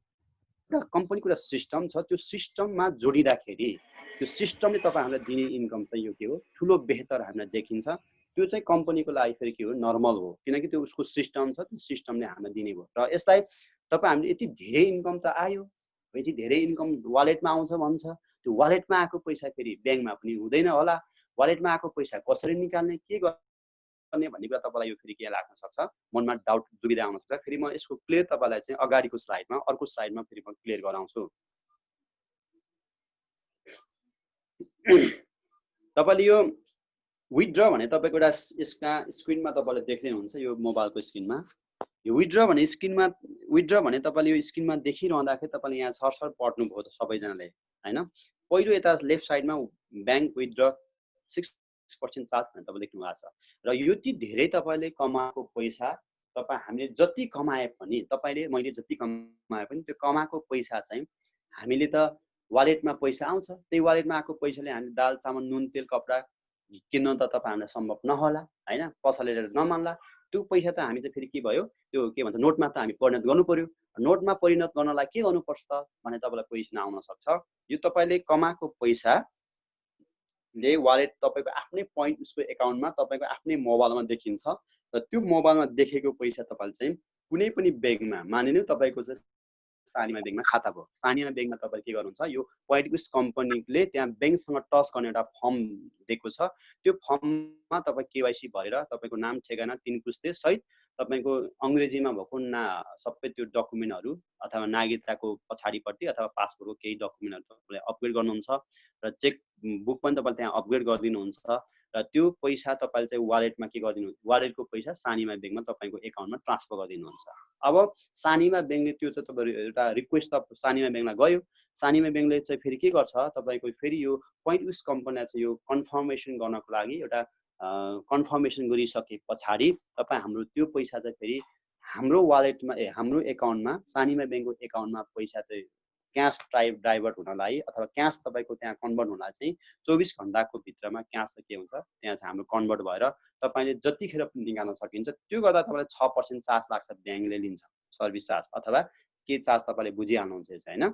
कम्पनीको एउटा सिस्टम छ, त्यो सिस्टममा जोडिँदाखेरि त्यो सिस्टमले तपाईँ हामीलाई दिने इन्कम चाहिँ यो के हो, ठुलो बेहतर हामीलाई देखिन्छ। त्यो चाहिँ कम्पनीको लागि फेरि के हो, नर्मल हो, किनकि त्यो उसको सिस्टम छ, त्यो सिस्टमले हामीलाई दिने भयो। र यसलाई तपाईँ हामीले यति धेरै इन्कम त आयो, यति धेरै इन्कम वालेटमा आउँछ भन्छ, त्यो वालेटमा आएको पैसा फेरि ब्याङ्कमा पनि हुँदैन होला, वालेटमा आएको पैसा कसरी निकाल्ने, के गर्ने भन्ने कुरा तपाईँलाई यो फेरि के लाग्न सक्छ, मनमा डाउट दुविधा आउन सक्छ। फेरि म यसको क्लियर तपाईँलाई चाहिँ अगाडिको स्लाइडमा, अर्को स्लाइडमा फेरि म क्लियर गराउँछु। तपाईँले यो विथड्र भने तपाईँको एउटा यसमा स्क्रिनमा तपाईँले देख्दै हुनुहुन्छ यो मोबाइलको स्क्रिनमा। यो विथड्र भने स्क्रिनमा विथड्र भने तपाईँले यो स्क्रिनमा देखिरहँदाखेरि तपाईँले यहाँ सरसर पढ्नुभयो त सबैजनाले हैन। पहिलो यता लेफ्ट साइडमा ब्याङ्क विथड्र 6% चार्ज भनेर तपाईले लेख्नु भएको छ र यति धेरै तपाईँले कमाएको पैसा तपाईँ हामीले जति कमाए पनि तपाईँले मैले जति कमाए पनि त्यो कमाएको पैसा चाहिँ हामीले त वालेटमा पैसा आउँछ, त्यही वालेटमा आएको पैसाले हामी दाल चामल नुन तेल कपडा किन्न त तपाईँ हामीलाई सम्भव नहोला हैन, पसलले नमान्ला। त्यो पैसा त हामी चाहिँ फेरि के भयो त्यो के भन्छ नोटमा त हामी परिणत गर्नु पर्यो। नोटमा परिणत गर्नलाई के गर्नुपर्छ त भने तपाईँलाई क्वेसन आउन सक्छ। यो तपाईँले कमाएको पैसा ले वालेट तपाईँको आफ्नै पोइन्ट उसको एकाउन्टमा तपाईँको आफ्नै मोबाइलमा देखिन्छ र त्यो मोबाइलमा देखेको पैसा तपाईँले चाहिँ कुनै पनि ब्याङ्कमा मानिलिनु तपाईँको चाहिँ सानीमा ब्याङ्कमा खाता भयो, सानीमा ब्याङ्कमा तपाईँ के गर्नुहुन्छ यो पोइन्ट उस कम्पनीले त्यहाँ ब्याङ्कसँग टच गर्ने एउटा फर्म दिएको छ। त्यो फर्ममा तपाईँ केवाइसी भरेर तपाईँको नाम ठेगाना 3 पुस्ते सहित तपाईँको अङ्ग्रेजीमा भएको सबै त्यो डकुमेन्टहरू अथवा नागरिकताको पछाडिपट्टि अथवा पासपोर्टको केही डकुमेन्टहरू तपाईँले अपग्रेड गर्नुहुन्छ र चेक बुक पनि तपाईँले त्यहाँ अपग्रेड गरिदिनुहुन्छ र त्यो पैसा तपाईँले चाहिँ वालेटमा के गरिदिनु वालेटको पैसा सानीमा ब्याङ्कमा तपाईँको एकाउन्टमा ट्रान्सफर गरिदिनुहुन्छ। अब सानीमा ब्याङ्कले त्यो चाहिँ तपाईँ एउटा रिक्वेस्ट त सानीमा ब्याङ्कलाई गयो, सानीमा ब्याङ्कले चाहिँ फेरि के गर्छ तपाईँको फेरि यो पोइन्ट उस कम्पनीलाई चाहिँ यो कन्फर्मेसन गर्नको लागि एउटा कन्फर्मेसन गरिसके पछाडि तपाईँ हाम्रो त्यो पैसा चाहिँ फेरि हाम्रो वालेटमा हाम्रो एकाउन्टमा सानीमा ब्याङ्कको एकाउन्टमा पैसा चाहिँ क्यास डाइभर्ट हुनलाई अथवा क्यास तपाईँको त्यहाँ कन्भर्ट हुनलाई चाहिँ 24 घण्टाको भित्रमा क्यास चाहिँ के हुन्छ त्यहाँ चाहिँ हाम्रो कन्भर्ट भएर तपाईँले जतिखेर पनि निकाल्न सकिन्छ। त्यो गर्दा तपाईँलाई 6% चार्ज लाग्छ, ब्याङ्कले लिन्छ सर्भिस चार्ज अथवा के चार्ज तपाईँले बुझिहाल्नुहुन्छ हैन।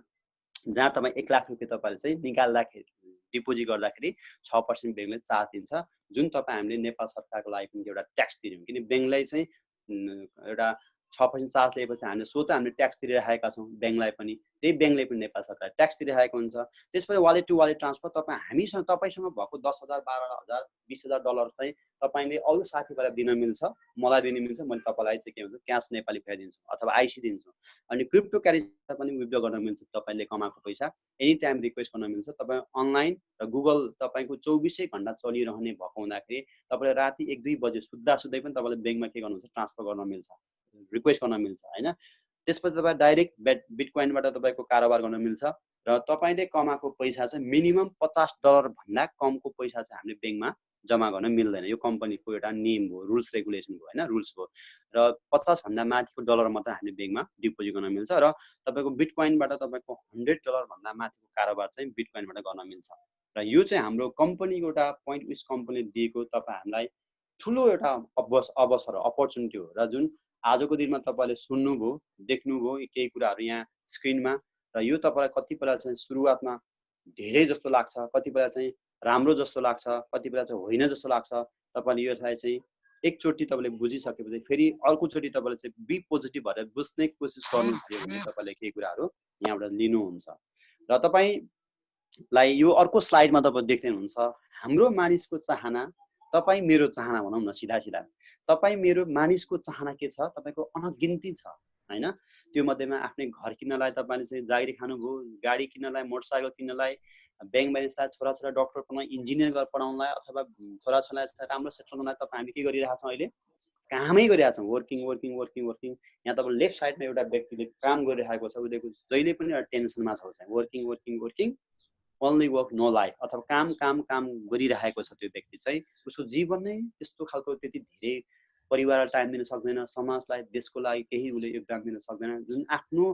जहाँ तपाईँ 1 लाख रुपियाँ तपाईँले चाहिँ निकाल्दाखेरि डिपोजिट गर्दाखेरि 6% ब्याङ्कले चार्ज दिन्छ, जुन तपाईँ हामीले नेपाल सरकारको लागि पनि एउटा ट्याक्स तिर्यौँ। किन ब्याङ्कलाई चाहिँ एउटा 6% चार्ज लिएपछि हामीले सो त हामीले ट्याक्स तिरिरहेका छौँ ब्याङ्कलाई पनि, त्यही ब्याङ्कले पनि नेपाल सरकार ट्याक्स तिरिरहेको हुन्छ। त्यसपछि वालेट टु वालेट ट्रान्सफर तपाईँ हामीसँग तपाईँसँग भएको 10,000 12,000 20,000 डलर चाहिँ तपाईँले अरू साथीभाइलाई दिन मिल्छ, मलाई दिन मिल्छ, मैले तपाईँलाई चाहिँ के हुन्छ क्यास नेपाली दिन्छु अथवा आइसी दिन्छु। अनि क्रिप्टो करेन्सी पनि विथड्र गर्न मिल्छ, तपाईँले कमाएको पैसा एनी टाइम रिक्वेस्ट गर्न मिल्छ। तपाईँ अनलाइन र गुगल तपाईँको 24 घण्टा चलिरहने भएको हुँदाखेरि तपाईँले राति 1-2 बजे सुत्दै पनि तपाईँले ब्याङ्कमा के गर्नुहुन्छ ट्रान्सफर गर्न मिल्छ, रिक्वेस्ट गर्न मिल्छ हैन। त्यसपछि तपाईँ डाइरेक्ट बिटकोइनबाट तपाईँको कारोबार गर्न मिल्छ र तपाईँले कमाएको पैसा चाहिँ मिनिमम $50 भन्दा कमको पैसा चाहिँ हामीले ब्याङ्कमा जम्मा गर्न मिल्दैन। यो कम्पनीको एउटा नियम हो, रुल्स रेगुलेसन हो हैन, रुल्स हो। र 50 भन्दा माथिको डलर मात्र हामीले ब्याङ्कमा डिपोजिट गर्न मिल्छ र तपाईँको बिटकोइनबाट तपाईँको $100 भन्दा माथिको कारोबार चाहिँ बिटकोइनबाट गर्न मिल्छ। र यो चाहिँ हाम्रो कम्पनीको एउटा पोइन्ट उस कम्पनीले दिएको तपाईँ हामीलाई ठुलो एउटा अवसर अपर्च्युनिटी हो र जुन आजको दिनमा तपाईँले सुन्नुभयो देख्नुभयो केही कुराहरू यहाँ स्क्रिनमा र यो तपाईँलाई कति बेला चाहिँ सुरुवातमा धेरै जस्तो लाग्छ, कति बेला चाहिँ राम्रो जस्तो लाग्छ, कति बेला चाहिँ होइन जस्तो लाग्छ। तपाईँले यसलाई चाहिँ एकचोटि तपाईँले बुझिसकेपछि फेरि अर्कोचोटि तपाईँले चाहिँ बी पोजिटिभ भएर बुझ्ने कोसिस गर्नुभयो भने तपाईँले केही कुराहरू यहाँबाट लिनुहुन्छ। र तपाईँलाई यो अर्को स्लाइडमा तपाईँ देख्दै हुनुहुन्छ हाम्रो मानिसको चाहना, तपाईँ मेरो चाहना भनौँ न सिधा सिधा, तपाईँ मेरो मानिसको चाहना के छ तपाईँको अनगिन्ती छ हैन। त्यो मध्येमा आफ्नै घर किन्नलाई तपाईँले चाहिँ जागिरी खानुभयो, गाडी किन्नलाई, मोटरसाइकल किन्नलाई, ब्याङ्क ब्यालेन्सलाई, छोराछोरा डक्टर पढाउन, इन्जिनियर पढाउनलाई अथवा छोराछोरालाई राम्रो सेटल गर्नलाई तपाईँ हामी के गरिरहेका छौँ अहिले कामै गरिरहेका छौँ, वर्किङ वर्किङ वर्किङ वर्किङ। यहाँ तपाईँ लेफ्ट साइडमा एउटा व्यक्तिले काम गरिरहेको छ, उसले जहिले पनि एउटा टेन्सनमा छ चाहिँ working working working only work no life अथवा काम काम काम गरिरहेको छ। त्यो व्यक्ति चाहिँ उसको जीवन नै त्यस्तो खालको त्यति धेरै परिवारलाई टाइम दिन सक्दैन, समाजलाई देशको लागि केही उसले योगदान दिन सक्दैन। जुन आफ्नो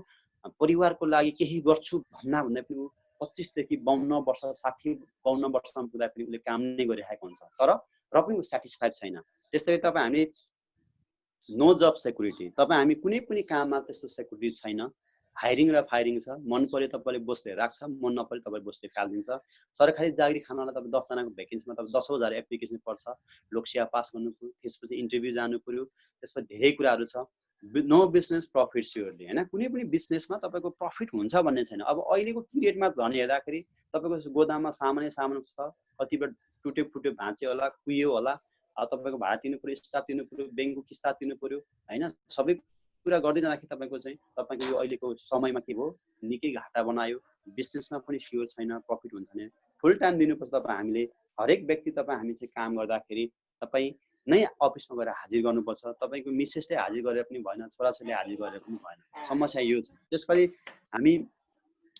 परिवारको लागि केही गर्छु भन्दा पनि ऊ 25 देखि 52 वर्ष 60-52 वर्षसम्म पुग्दा पनि उसले काम नै गरिरहेको हुन्छ तर र पनि ऊ सेटिस्फाइड छैन। त्यस्तै तपाईँ हामी नो जब सेक्युरिटी, तपाईँ हामी कुनै पनि काममा त्यस्तो सेक्युरिटी छैन। हायरिङ र फायरिङ छ, मन पऱ्यो तपाईँले बोसले राख्छ, मन नपऱ्यो तपाईँ बोसले फालिदिन्छ। सरकारी जागिरी खानलाई तपाईँ 10 जनाको भ्याकेन्सीमा तपाईँ 10,000 एप्लिकेसन पर्छ, लोकसेवा पास गर्नु पर्यो, त्यसपछि इन्टरभ्यू जानु पर्यो, त्यसपछि धेरै कुराहरू छ। नो बिजनेस प्रफिट स्योरली हैन, कुनै पनि बिजनेसमा तपाईँको प्रफिट हुन्छ भन्ने छैन। अब अहिलेको पिरियडमा झन् हेर्दाखेरि तपाईँको गोदाममा सामान छ, कतिपय टुटे फुटे भाँच्यो होला, कुहियो होला, तपाईँको भाडा तिर्नु पर्यो, स्टाफ तिर्नु पर्यो, ब्याङ्कको किस्ता तिर्नु पर्यो हैन। सबै कुरा गर्दै जाँदाखेरि तपाईँको चाहिँ तपाईँको यो अहिलेको समयमा के भयो निकै घाटा बनायो, बिजनेसमा पनि स्योर छैन प्रफिट हुन्छ भने। फुल टाइम दिनुपर्छ तपाईँ हामीले हरेक व्यक्ति तपाईँ हामी चाहिँ काम गर्दाखेरि तपाईँ नै अफिसमा गएर हाजिर गर्नुपर्छ। तपाईँको मिसेसले हाजिर गरेर पनि भएन, छोराछोरीले हाजिर गरेर पनि भएन। समस्या यो छ। त्यसपछि हामी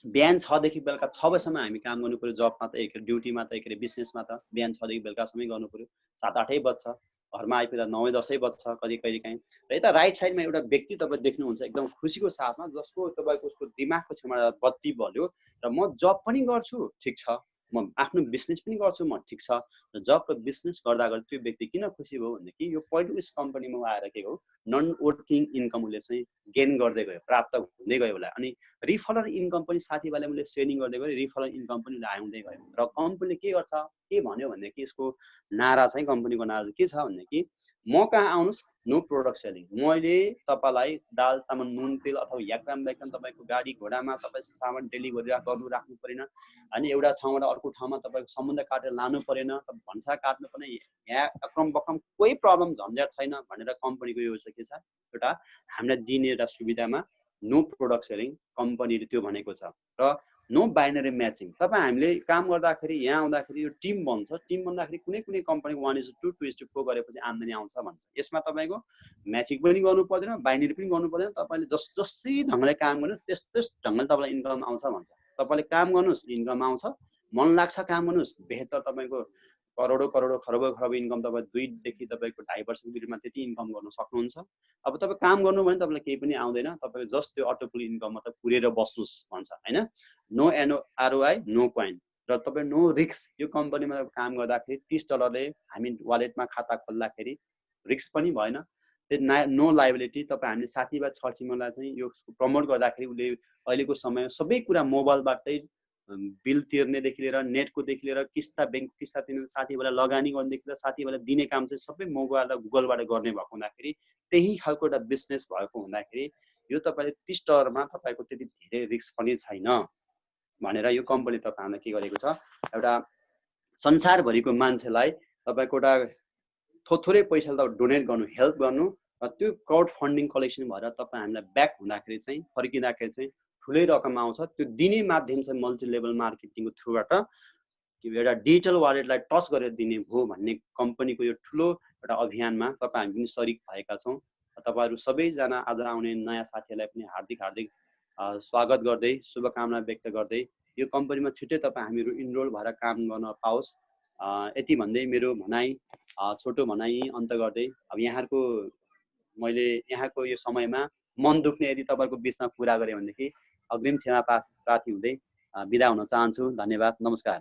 बिहान 6 देखि बेलुका 6 बजेसम्म हामी काम गर्नु पर्यो, जबमा त एक ड्युटीमा त एक बिजनेसमा त बिहान 6 देखि बेलुकासम्मै गर्नु पर्यो। 7-8 बज्छ, घरमा आइपुग्दा 9-10 बज्छ कहिलेकाहीँ। र यता राइट साइडमा एउटा व्यक्ति तपाईँ देख्नुहुन्छ एकदम खुसीको साथमा, जसको तपाईँको उसको दिमागको छेउमा बत्ती बल्यो र म जब पनि गर्छु, ठिक छ, म आफ्नो बिजनेस पनि गर्छु, म ठिक छ। र जब र बिजनेस गर्दा गर्दा त्यो व्यक्ति किन खुसी भयो भनेदेखि यो पहिलो यस कम्पनीमा आएर के हो, नन वर्किङ इन्कम उसले चाहिँ गेन गर्दै गयो, प्राप्त हुँदै गयो उसलाई। अनि रिफरल इन्कम पनि साथीभाइले उसले सेयरिङ गर्दै गयो, रिफरल इन्कम पनि उसले आउँदै गयो। र कम्पनीले के गर्छ, के भन्यो भनेदेखि यसको नारा चाहिँ, कम्पनीको नारा के छ भनेदेखि म कहाँ आउनुहोस्, नो प्रोडक्ट सेलिङ। मैले तपाईँलाई दाल चामल नुन तेल अथवा याक्राम ब्याक्राम तपाईँको गाडी घोडामा तपाईँ सामान डेलिभरी राख्नु परेन। अनि एउटा ठाउँबाट अर्को ठाउँमा तपाईँको समुद्र काटेर लानु परेन, भन्सा काट्नु पर्ने, यहाँ अक्रम बक्रम कोही प्रब्लम झन्झट छैन भनेर कम्पनीको यो चाहिँ के छ, एउटा हामीलाई दिने एउटा सुविधामा नो प्रोडक्ट सेलिङ कम्पनीले त्यो भनेको छ। र नो बाइनरी म्याचिङ। तपाईँ हामीले काम गर्दाखेरि यहाँ आउँदाखेरि यो टिम बन्छ, टिम बन्दाखेरि कुनै कुनै कम्पनी 1:2, 2:4 गरेपछि आम्दानी आउँछ भन्छ। यसमा तपाईँको म्याचिङ पनि गर्नु पर्दैन, बाइनरी पनि गर्नु पर्दैन। तपाईँले जस्तै ढङ्गले काम गर्नु त्यस्तै ढङ्गले तपाईँलाई इन्कम आउँछ भन्छ। तपाईँले काम गर्नुहोस्, इन्कम आउँछ, मन लाग्छ काम गर्नुहोस्, बेहतर तपाईँको करोडौँ खरब इन्कम तपाईँ 2 देखि तपाईँको 2.5 वर्षको पिरियडमा त्यति इन्कम गर्न सक्नुहुन्छ। अब तपाईँ काम गर्नु भने तपाईँलाई केही पनि आउँदैन, तपाईँको जस्ट त्यो अटोपुल इन्कम मात्र पुरेर बस्नुहोस् भन्छ होइन। No ROI no point. र तपाईँ नो रिस्क। यो कम्पनीमा काम गर्दाखेरि $30 हामी वालेटमा खाता खोल्दाखेरि रिस्क पनि भएन, त्यो नो लाइबिलिटी। तपाईँ हामीले साथीभाइ छरछिमेकीलाई चाहिँ यो प्रमोट गर्दाखेरि उसले अहिलेको समय सबै कुरा मोबाइलबाटै बिल तिर्नेदेखि लिएर नेटकोदेखि लिएर किस्ता ब्याङ्क किस्ता तिर्ने, साथीभाइलाई लगानी गर्नेदेखि लिएर साथीभाइलाई दिने काम चाहिँ सबै मोबाइल र गुगलबाट गर्ने भएको हुँदाखेरि त्यही खालको एउटा बिजनेस भएको हुँदाखेरि यो तपाईँले $30 तपाईँको त्यति धेरै रिस्क पनि छैन भनेर यो कम्पनी तपाईँलाई के गरेको छ, एउटा संसारभरिको मान्छेलाई तपाईँको एउटा थोरै पैसा तपाईँ डोनेट गर्नु, हेल्प गर्नु, र त्यो क्राउड फन्डिङ कलेक्सन भएर तपाईँ हामीलाई ब्याक हुँदाखेरि चाहिँ फर्किँदाखेरि चाहिँ ठुलै रकम आउँछ। त्यो दिने माध्यम चाहिँ मल्टी लेभल मार्केटिङको थ्रुबाट एउटा डिजिटल वालेटलाई टच गरेर दिने हो भन्ने कम्पनीको यो ठुलो एउटा अभियानमा तपाईँ हामी पनि सरिक भएका छौँ। तपाईँहरू सबैजना आज आउने नयाँ साथीहरूलाई पनि हार्दिक स्वागत गर्दै शुभकामना व्यक्त गर्दै यो कम्पनीमा छिट्टै तपाईँ हामीहरू इनरोल भएर काम गर्न पाओस्, यति भन्दै मेरो भनाइ छोटो भनाइ अन्त गर्दै अब मैले यहाँको यो समयमा मन दुख्ने यदि तपाईँको बिचमा कुरा गरेँ भनेदेखि अग्रिम क्षमा प्रार्थी हुँदै बिदा हुन चाहन्छु। धन्यवाद, नमस्कार।